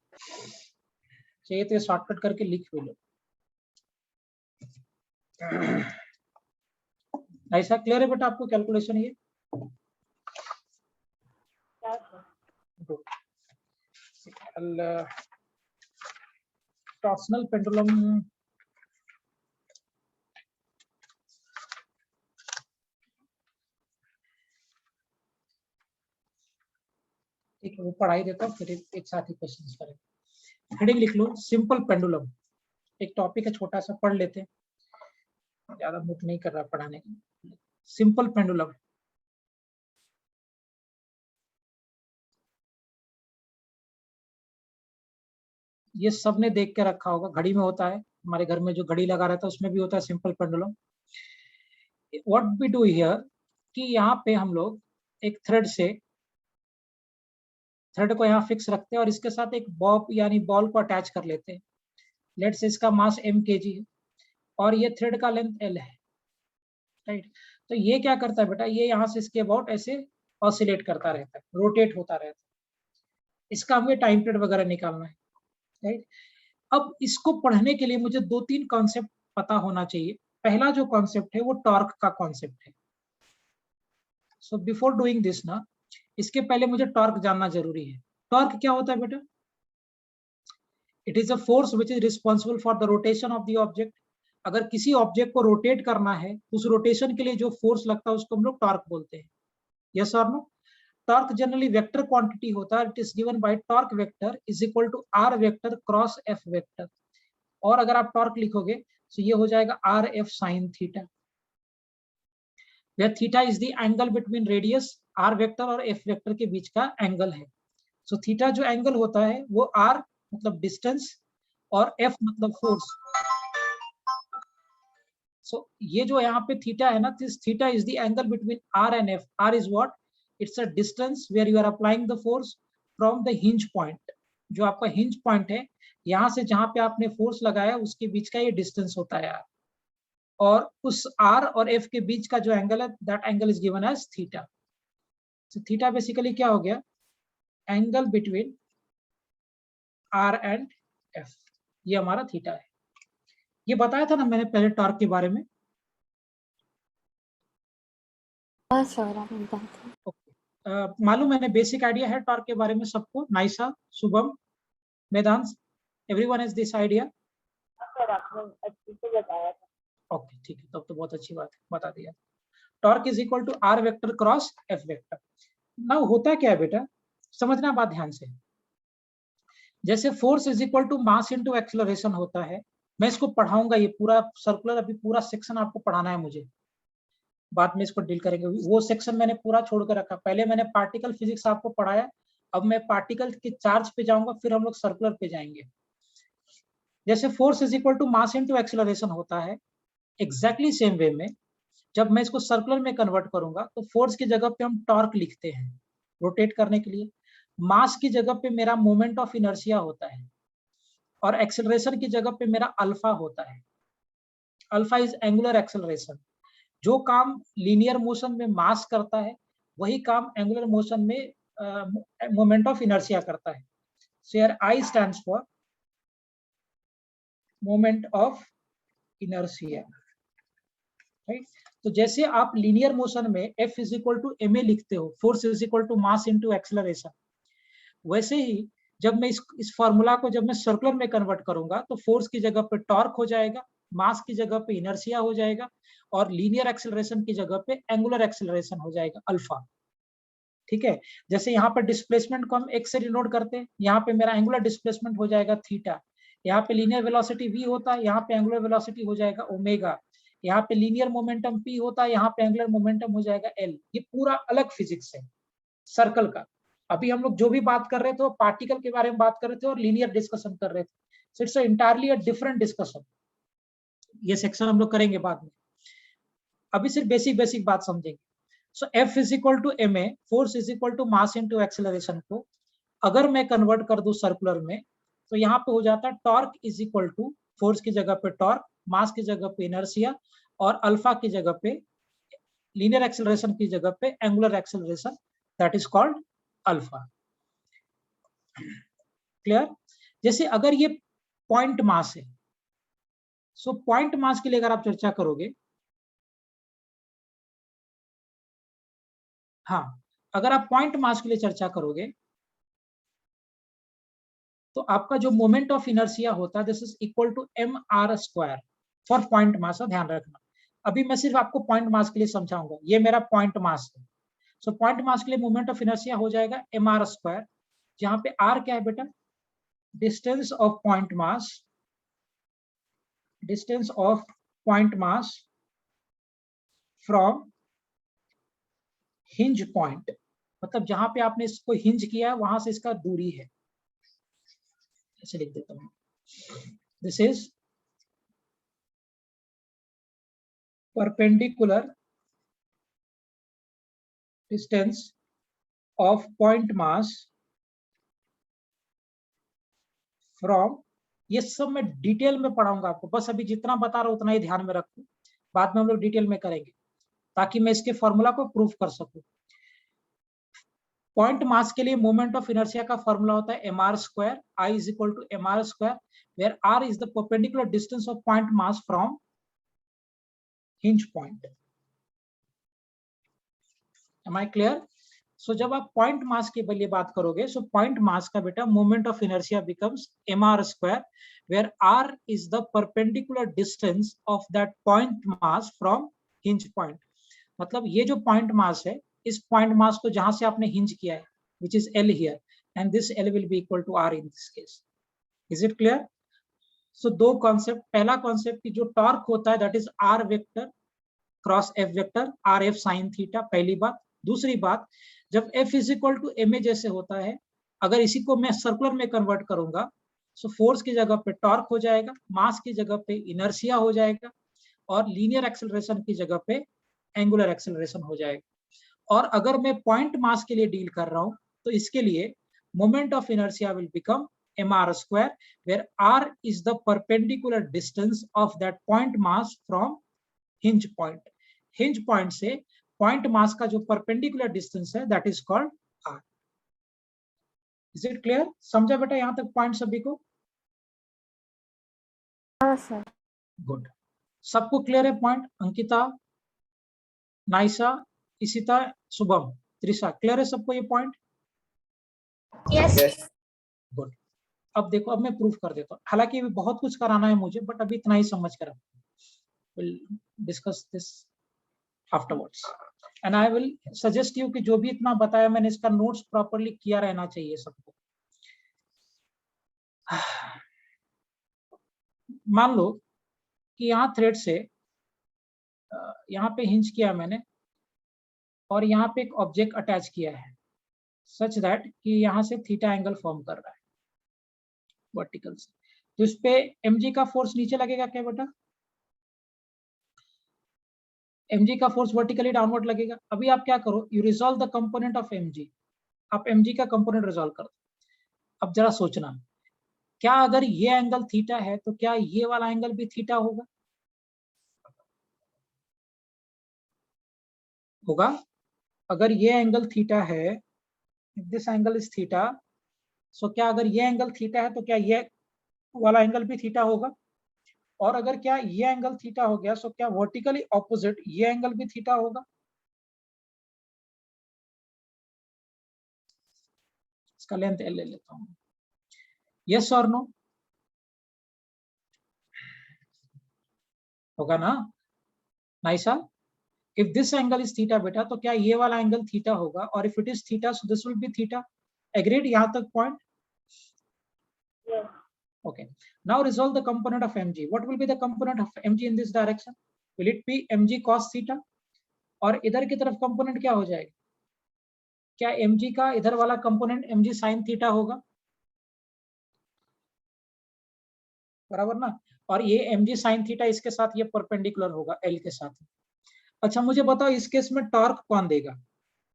चाहिए तो शॉर्टकट करके लिख भी लो। ऐसा क्लियर है बेटा आपको कैलकुलेशन ये? टॉर्सनल पेंडुलम ठीक है, वो पढ़ाई देता हूँ, फिर एक साथ ही क्वेश्चन करेंगे। हेडिंग लिख लो, सिंपल पेंडुलम। एक टॉपिक है छोटा सा, पढ़ लेते हैं, ज्यादा मूड नहीं कर रहा पढ़ाने का। सिंपल पेंडुलम, ये सबने देख के रखा होगा, घड़ी में होता है, हमारे घर में जो घड़ी लगा रहता है उसमें भी होता है simple pendulum. What we do here कि यहाँ पे हम लोग एक थ्रेड को यहाँ फिक्स रखते हैं और इसके साथ एक बॉब यानी बॉल को अटैच कर लेते हैं। लेट्स से इसका मास m kg है और ये थ्रेड का लेंथ l है, राइट? तो ये क्या करता है बेटा, ये यहाँ से इसके अबाउट ऐसे ऑसिलेट करता रहता है, रोटेट होता रहता है। इसका हमें टाइम पीरियड वगैरह निकालना है, राइट? अब इसको पढ़ने के लिए मुझे 2-3 कॉन्सेप्ट पता होना चाहिए। पहला जो कॉन्सेप्ट है वो टॉर्क का कॉन्सेप्ट है। सो बिफोर डूइंग दिस ना, इसके पहले मुझे टॉर्क जानना जरूरी है। टॉर्क क्या होता है बेटा? It is a force which is responsible for the rotation of the object. अगर किसी ऑब्जेक्ट को रोटेट करना है, उस रोटेशन के लिए जो फोर्स लगता है उसको हम लोग टॉर्क बोलते हैं। यस और no? Torque generally vector quantity होता है। It is given by torque vector is equal to r vector cross f vector. और अगर आप टॉर्क लिखोगे तो ये हो जाएगा r f sine theta, where theta is the angle between radius r vector और एफ वेक्टर के बीच का एंगल है। सो थीटा जो एंगल होता है वो आर मतलब डिस्टेंस और एफ मतलब फोर्स। सो ये जो यहाँ पे थीटा है ना, this theta is the angle between r and f. R is what? It's a distance where you are applying the force from the hinge point. जो आपका हिंज पॉइंट है, यहाँ से जहां पे आपने फोर्स लगाया उसके बीच का ये डिस्टेंस होता है आर। और उस आर और एफ के बीच का जो एंगल है, that angle is given as theta. So theta basically क्या हो गया? Angle between r and f, ये हमारा थीटा है। ये बताया था ना मैंने पहले टॉर्क के बारे में। मालूम मैंने बेसिक आइडिया है टॉर्क के बारे में सबको? Naisa, Shubham, Vedansh, everyone has this idea? Sir आपने अच्छे से बताया था। ओके ठीक है, तब तो बहुत अच्छी बात है, बता दिया। Torque is equal to r vector cross f vector. Now होता क्या है बेटा, समझना बात ध्यान से। जैसे force is equal to mass into acceleration होता है, मैं इसको पढ़ाऊंगा, ये पूरा सर्कुलर अभी पूरा सेक्शन आपको पढ़ाना है मुझे, बाद में इसको डील करेंगे। वो सेक्शन मैंने पूरा छोड़ कर रखा। पहले मैंने पार्टिकल फिजिक्स आपको पढ़ाया, अब मैं पार्टिकल के चार्ज पे जाऊंगा, फिर हम लोग सर्कुलर पे जाएंगे। जैसे force is equal to mass into acceleration होता है, एग्जैक्टली सेम वे में जब मैं इसको सर्कुलर में कन्वर्ट करूंगा तो फोर्स की जगह पे हम टॉर्क लिखते हैं रोटेट करने के लिए, मास की जगह पे मेरा मोमेंट ऑफ इनर्शिया होता है, और एक्सेलरेशन की जगह पे मेरा अल्फा होता है। Alpha is angular acceleration. जो काम लीनियर मोशन में मास करता है वही काम एंगुलर मोशन में मोमेंट ऑफ इनर्शिया करता है। So here I stands for moment of inertia, right? तो जैसे आप लीनियर मोशन में F is equal to ma लिखते हो, force is equal to mass into acceleration, वैसे ही जब मैं इस फॉर्मूला को जब मैं सर्कुलर में कन्वर्ट करूंगा तो फोर्स की जगह पे टॉर्क हो जाएगा, मास की जगह पे इनर्शिया हो जाएगा, और लीनियर एक्सेलरेशन की जगह पे एंगुलर एक्सेलरेशन हो जाएगा अल्फा। ठीक है, जैसे यहाँ पर डिस्प्लेसमेंट को हम x से डिनोट करते हैं, यहाँ पे मेरा एंगुलर डिस्प्लेसमेंट हो जाएगा थीटा, यहाँ पे लीनियर वेलोसिटी v होता है, यहाँ पे एंगुलर वेलोसिटी हो जाएगा ओमेगा, यहाँ पे लीनियर मोमेंटम p होता है, यहाँ पे एंगुलर मोमेंटम हो जाएगा l। ये पूरा अलग फिजिक्स है सर्कल का। अभी हम लोग जो भी बात कर रहे थे वो पार्टिकल के बारे में बात कर रहे थे और लीनियर डिस्कशन कर रहे थे, so it's entirely a different discussion. ये सेक्शन हम लोग करेंगे बाद में, अभी सिर्फ बेसिक बात समझेंगे। So F is equal to ma, force is equal to mass into acceleration को अगर मैं कन्वर्ट कर दूं सर्कुलर में तो यहाँ पे हो जाता है torque is equal to force की जगह पे टॉर्क, मास की जगह पे इनर्शिया, और अल्फा की जगह पे लीनियर एक्सेलरेशन की जगह पे angular acceleration, that is called alpha. Clear? जैसे अगर ये पॉइंट मास है, सो पॉइंट मास के लिए अगर आप चर्चा करोगे, हाँ, अगर आप पॉइंट मास के लिए चर्चा करोगे तो आपका जो मोमेंट ऑफ इनर्शिया होता है this is equal to mr² for point mass. ध्यान रखना, अभी मैं सिर्फ आपको पॉइंट मास के लिए समझाऊंगा, ये मेरा पॉइंट मास है। सो पॉइंट मास के लिए मोमेंट ऑफ इनर्शिया हो जाएगा mr², जहां पे r क्या है बेटा, distance of point mass, distance of point mass from hinge point, मतलब जहां पे आपने इसको हिंज किया है वहां से इसका दूरी है। ऐसे लिख देता हूं, this is perpendicular distance of point mass from, ये सब मैं डिटेल में पढ़ाऊंगा आपको, बस अभी जितना बता रहा हूं उतना ही ध्यान में रखो, बाद में हम लोग डिटेल में करेंगे ताकि मैं इसके फॉर्मूला को प्रूव कर सकूं। पॉइंट मास के लिए मोमेंट ऑफ इनर्शिया का फॉर्मूला होता है mr², I is equal to mr², where r is the perpendicular distance of point mass from hinge point. Am I clear? So जब आप पॉइंट मास के लिए बात करोगे, सो पॉइंट मास का बेटा moment of inertia becomes mr², where r is the perpendicular distance of that point mass from hinge point. मतलब ये जो पॉइंट मास है, इस पॉइंट मास को जहां से आपने हिंज किया है, which is L here, and this L will be equal to R in this case. Is it clear? So दो कॉन्सेप्ट, पहला कॉन्सेप्ट की जो टॉर्क होता है that is R vector cross F vector, R F sine theta, पहली बात। दूसरी बात, जब F is equal to ma जैसे होता है, अगर इसी को मैं सर्कुलर में कन्वर्ट करूंगा, सो फोर्स की जगह पे टॉर्क हो जाएगा, मास की जगह पे इनर्शिया हो जाएगा, और लीनियर एक्सेलरेशन की जगह पे एंगुलर एक्सेलरेशन हो जाएगा। और अगर मैं पॉइंट मास के लिए डील कर रहा हूं तो इसके लिए moment of inertia will become mr², where r is the perpendicular distance of that point mass from hinge point. Hinge point से पॉइंट मास का जो परपेंडिकुलर डिस्टेंस है that is called r. Is it clear? समझा बेटा यहां तक point सभी को? हाँ सर। गुड, सबको क्लियर है पॉइंट? अंकिता, नाइसा, इशिता, शुभम, त्रिशा, क्लियर है सबको ये पॉइंट? Yes. गुड। अब देखो, अब मैं प्रूफ कर देता हूँ, हालांकि अभी बहुत कुछ कराना है मुझे, बट अभी इतना ही समझ कर will discuss this afterwards, and I will suggest you कि जो भी इतना बताया मैंने इसका नोट्स प्रॉपर्ली किया रहना चाहिए सबको। मान लो कि यहाँ थ्रेड से यहाँ पे हिंज किया मैंने और यहाँ पे एक ऑब्जेक्ट अटैच किया है सच दैट कि यहाँ से थीटा एंगल फॉर्म कर रहा है वर्टिकल से। तो इस पे mg का फोर्स नीचे लगेगा क्या बेटा? mg का फोर्स वर्टिकली डाउनवर्ड लगेगा। अभी आप क्या करो, you resolve the component of mg, आप mg का कंपोनेंट रिजॉल्व कर दो। अब जरा सोचना, क्या अगर ये एंगल थीटा है तो क्या ये वाला एंगल भी थीटा होगा? होगा। अगर ये एंगल थीटा है, this angle is theta, so क्या अगर ये एंगल थीटा है तो क्या ये वाला एंगल भी थीटा होगा? और अगर क्या ये एंगल थीटा हो गया, सो क्या वर्टिकली ऑपोजिट ये एंगल भी थीटा होगा? इसका लेंथ एल ले लेता हूं। यस और नो? होगा ना? Naisa, if this angle is theta बेटा, तो क्या ये वाला एंगल थीटा होगा? और if it is theta, so this will be theta. Agreed यहां तक point? Yes. Okay, now resolve the component of mg. What will be the component of mg in this direction? Will it be mg cos theta? और इधर की तरफ component क्या हो जाएगा? क्या mg का इधर वाला कंपोनेंट mg sin थीटा होगा? बराबर ना? और ये mg sin थीटा इसके साथ ये परपेंडिकुलर होगा l के साथ। अच्छा मुझे बताओ, इस केस में टॉर्क कौन देगा?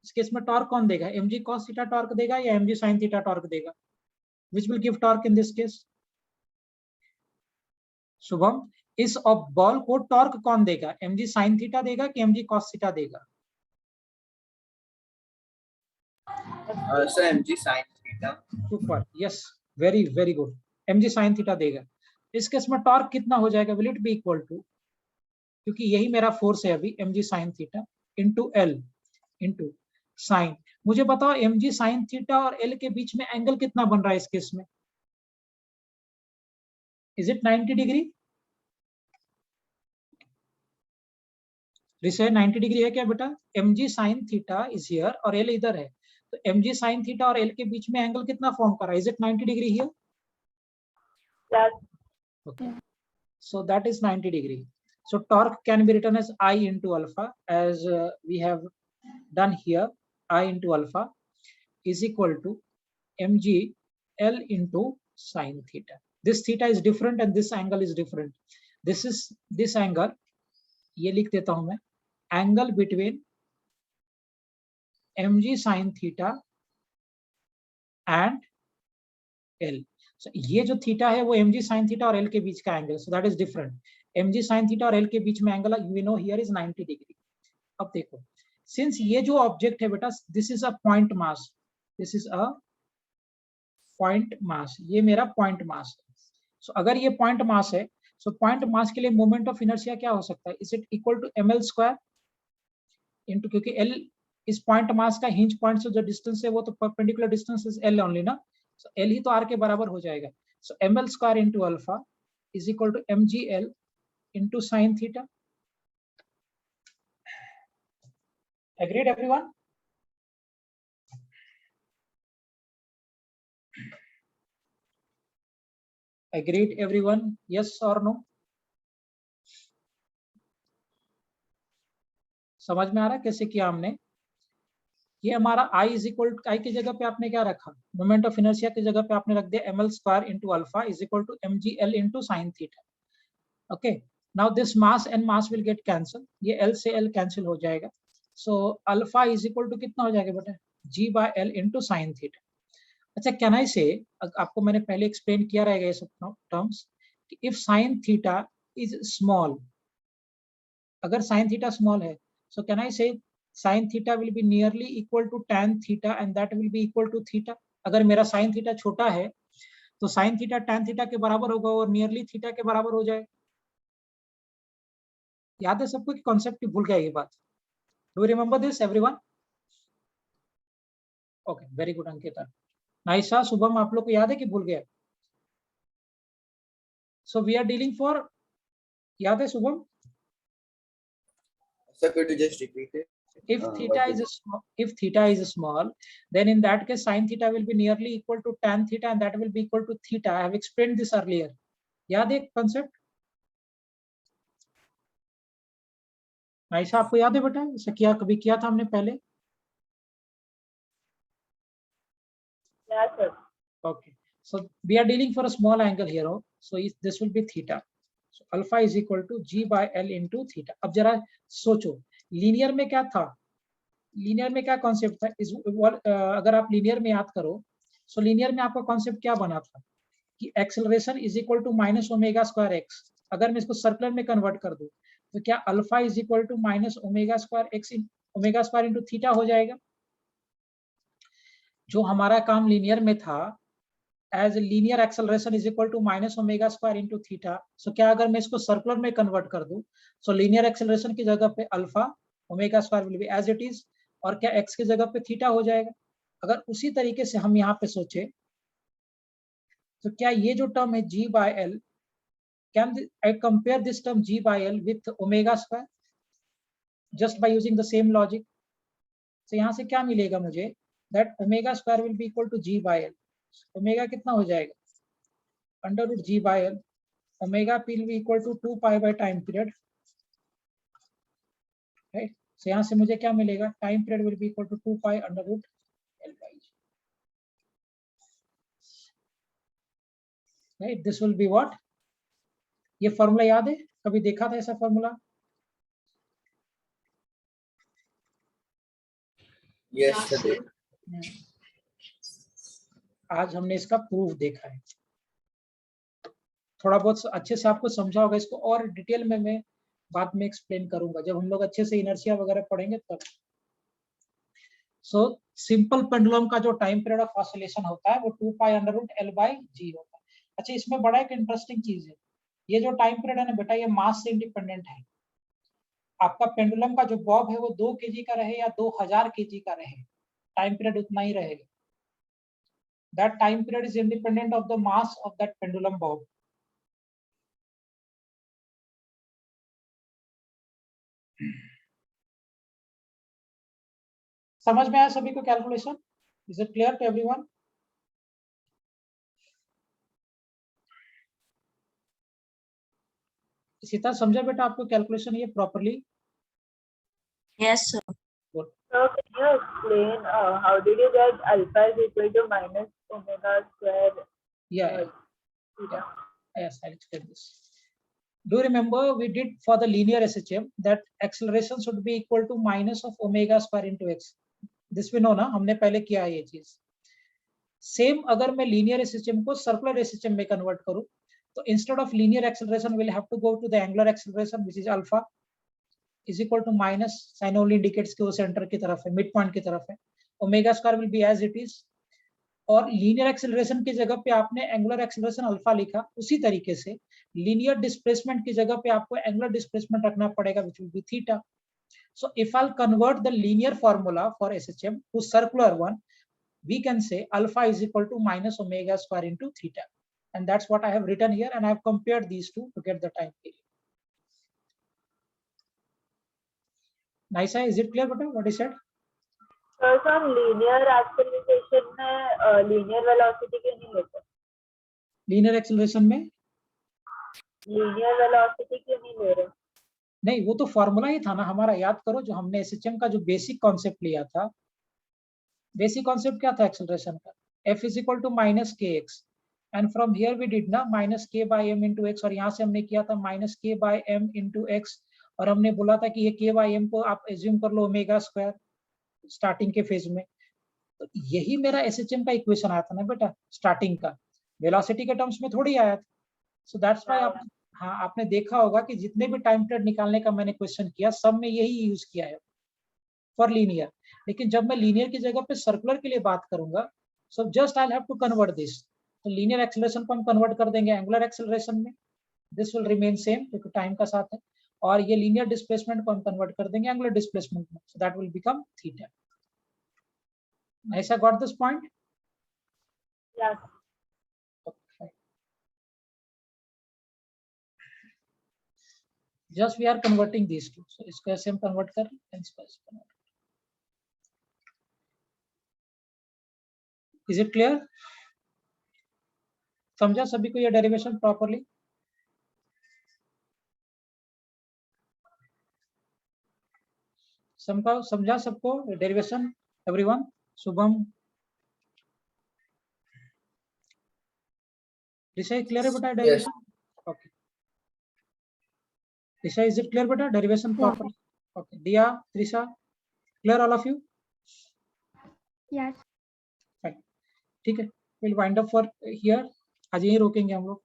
इस केस में टॉर्क कौन देगा? mg cos थीटा टॉर्क देगा या mg sin थीटा टॉर्क देगा? Which will give torque in this case? Shubham, इस बॉल को टॉर्क कौन देगा? mg sin थीटा देगा कि mg cos थीटा देगा? Sir mg sin theta. Super, yes, very very good, mg sin theta देगा। इस केस में टॉर्क कितना हो जाएगा? Will it be equal to, क्योंकि यही मेरा फोर्स है अभी, mg sin theta into L into sine. मुझे बताओ mg sin थीटा और एल के बीच में एंगल कितना बन रहा है इस केस में? Is it 90 degree? रिसर 90 डिग्री है क्या बेटा? mg sin theta is here और एल इधर है, तो mg sin थीटा और एल के बीच में एंगल कितना फॉर्म कर रहा है? Is it 90 degree here? Yes. Okay, so that is 90 degree. So torque can be written as I into alpha, as we have done here. I into alpha is equal to mg L into sin theta. This theta is different and this angle is different. This angle, ये लिख देता हूं मैं, angle between mg sin theta and L. So ये जो theta है वो mg sin theta और L के बीच का angle, so that is different. mg sin theta और L के बीच में angle we know here is 90 degree. अब देखो, सिंस ये जो ऑब्जेक्ट है बेटा, this is a point mass, this is a point mass, ये मेरा पॉइंट मास है। सो अगर ये पॉइंट मास है, सो पॉइंट मास के लिए मोमेंट ऑफ इनर्शिया क्या हो सकता है? Is it equal to ml square into, क्योंकि L इस पॉइंट मास का हिंज पॉइंट से जो डिस्टेंस है वो तो perpendicular distance is L only ना, सो L ही तो R के बराबर हो जाएगा। So ml square into alpha is equal to mgl into sine theta. Agreed everyone? Agreed everyone? Yes or no? समझ में आ रहा है कैसे किया हमने? ये हमारा I इज इक्वल टू, आई की जगह पे आपने क्या रखा? मोमेंट ऑफ इनर्शिया की जगह पे आपने रख दिया ml square into alpha is equal to mgl into sine theta. Okay, now this mass and mass will get cancel, ये L से L कैंसिल हो जाएगा। So alpha is equal to कितना हो जाएगा बेटा? g by L into sine theta. अच्छा, can I say, आपको मैंने पहले एक्सप्लेन किया रहेगा ये सब terms, if sine theta is small, अगर साइन थीटा स्मॉल है, so can I say sin theta will be nearly equal to tan theta and that will be equal to theta? अगर मेरा sin theta छोटा है तो sin theta tan theta के बराबर होगा और nearly theta के बराबर हो जाए। याद है सबको कि कॉन्सेप्ट भूल गया ये बात? Do remember this everyone? Okay, very good Ankita. Naisa, Shubham, आप लोग को याद है कि भूल गया? So we are dealing for, याद है Shubham? Sir, could you just repeat it? If theta is small, then in that case sin theta will be nearly equal to tan theta and that will be equal to theta. I have explained this earlier. याद है concept? Naisa, आपको याद है बेटा? ऐसा किया, कभी किया था हमने पहले? Yes, sir. Okay, so we are dealing for a small angle here. So this will be theta. So alpha is equal to g by l into theta. अब जरा सोचो लीनियर में क्या था, लीनियर में क्या कॉन्सेप्ट था इस अगर आप लीनियर में याद करो, सो लीनियर में आपका कॉन्सेप्ट क्या बना था कि acceleration is equal to minus omega square x. अगर मैं इसको सर्कुलर में कन्वर्ट कर दूं तो क्या alpha is equal to minus omega square x omega square into theta हो जाएगा। जो हमारा काम लीनियर में था as linear acceleration is equal to minus omega square into theta, so क्या अगर मैं इसको सर्कुलर में कन्वर्ट कर दूं, सो लीनियर एक्सेलरेशन की जगह पे alpha omega square will be as it is, और क्या एक्स की जगह पे थीटा हो जाएगा। अगर उसी तरीके से हम यहाँ पे सोचे तो क्या ये जो टर्म है g by l, can I compare this term g by l with omega square just by using the same logic? तो यहाँ से क्या मिलेगा मुझे, that omega square will be equal to g by l. Omega कितना हो जाएगा, under root g by l. Omega will be equal to 2 pi by time period, right? So यहाँ से मुझे क्या मिलेगा, time period will be equal to 2 pi under root l by g. Right? This will be what? ये formula याद है, कभी देखा था ऐसा फॉर्मूला? Yes, sir. आज हमने इसका प्रूफ देखा है, थोड़ा बहुत अच्छे से आपको समझा होगा। इसको और डिटेल में मैं बाद में एक्सप्लेन करूंगा जब हम लोग अच्छे से इनर्शिया वगैरह पढ़ेंगे तब। सो सिंपल पेंडुलम का जो टाइम पीरियड ऑफ ऑसिलेशन होता है वो 2 pi under root l by g होता है। अच्छा, इसमें बड़ा एक इंटरेस्टिंग चीज है, ये जो टाइम पीरियड है ना बेटा, ये मास से इंडिपेंडेंट है। आपका पेंडुलम का जो बॉब है वो 2 kg का रहे या 2000 kg का रहे, टाइम पीरियड उतना ही रहेगा। That time period is independent of the mass of that pendulum bob. समझ में आया सभी को calculation? Is it clear to everyone? Sita समझा बेटा आपको कैलकुलेशन ये properly? Yes, sir. So can you explain how did you get alpha is equal to minus omega square? Yeah. Yes, I'll explain this. Do you remember we did for the linear SHM that acceleration should be equal to minus of omega square into x. This we know ना, हमने पहले किया है ये चीज। Same अगर मैं linear SHM को सर्कुलर SHM में कन्वर्ट करूं तो instead of linear acceleration will have to go to the angular acceleration which is alpha is equal to minus, sine only indicates कि वो सेंटर की तरफ है, मिड पॉइंट की तरफ है। Omega square will be as it is, और linear acceleration की जगह पे आपने एंगुलर एक्सेलरेशन अल्फा लिखा, उसी तरीके से लीनियर डिस्प्लेसमेंट की जगह पे आपको एंगुलर डिस्प्लेसमेंट रखना पड़ेगा which will be theta. So if I convert the linear formula for SHM to circular one, we can say alpha is equal to minus omega square into theta, and that's what I have written here, and I have compared these two to get the time period. Nice, is it clear beta what I said? So some linear acceleration में linear velocity क्यों नहीं लेते? Linear acceleration में linear velocity क्यों नहीं ले रहे? नहीं, वो तो फॉर्मूला ही था ना हमारा, याद करो जो हमने SHM का जो बेसिक कॉन्सेप्ट लिया था। बेसिक कॉन्सेप्ट क्या था एक्सेलरेशन का, f is equal to minus kx, and from here we did ना minus k by m into x, और यहाँ से हमने किया था minus k by m into x, और हमने बोला था कि ये k by m को आप एज्यूम कर लो ओमेगा स्क्वायर स्टार्टिंग के फेज में। तो यही मेरा SHM का इक्वेशन आया था ना बेटा, स्टार्टिंग का वेलोसिटी के टर्म्स में थोड़ी आया था। सो दैट्स व्हाई आप, हाँ आपने देखा होगा कि जितने भी टाइम पीरियड निकालने का मैंने क्वेश्चन किया सब में यही यूज किया है फॉर लीनियर। लेकिन जब मैं लीनियर की जगह पे सर्कुलर के लिए बात करूंगा, so just I have to convert this, तो लीनियर एक्सेलरेशन को हम कन्वर्ट कर देंगे एंगुलर एक्सेलरेशन में, दिस विल रिमेन सेम क्योंकि टाइम का साथ है, और ये लीनियर डिस्प्लेसमेंट को हम कन्वर्ट कर देंगे एंगुलर डिस्प्लेसमेंट में, so that will become theta. ऐसा got this point? Yes. Okay. Just we are converting these two, so इसको ऐसे हम कन्वर्ट कर रहे हैं, इसको ऐसे कन्वर्ट। Is it clear? समझा सभी को ये डेरिवेशन प्रॉपर्ली? समझा सबको derivation everyone? Shubham, Disha, clear है बेटा derivation? Okay. Disha, is it clear बेटा derivation Yeah. properly? Okay. Dia, Trisha, clear all of you? Yes. Fine. ठीक है. We'll wind up for here. आज यहीं रोकेंगे हम लोग.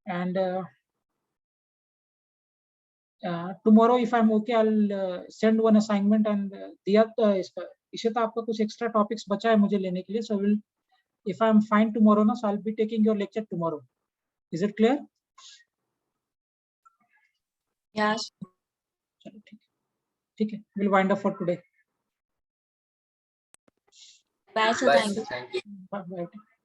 And tomorrow if I'm okay, I'll send one assignment and दिया इसका इशिता आपका कुछ extra topics बचा है मुझे लेने के लिए, so will if I'm fine tomorrow ना, so I'll be taking your lecture tomorrow. Is it clear? Yes. चलो ठीक है. We'll wind up for today. Bye, sir. Bye. Thank you. Thank you. Bye.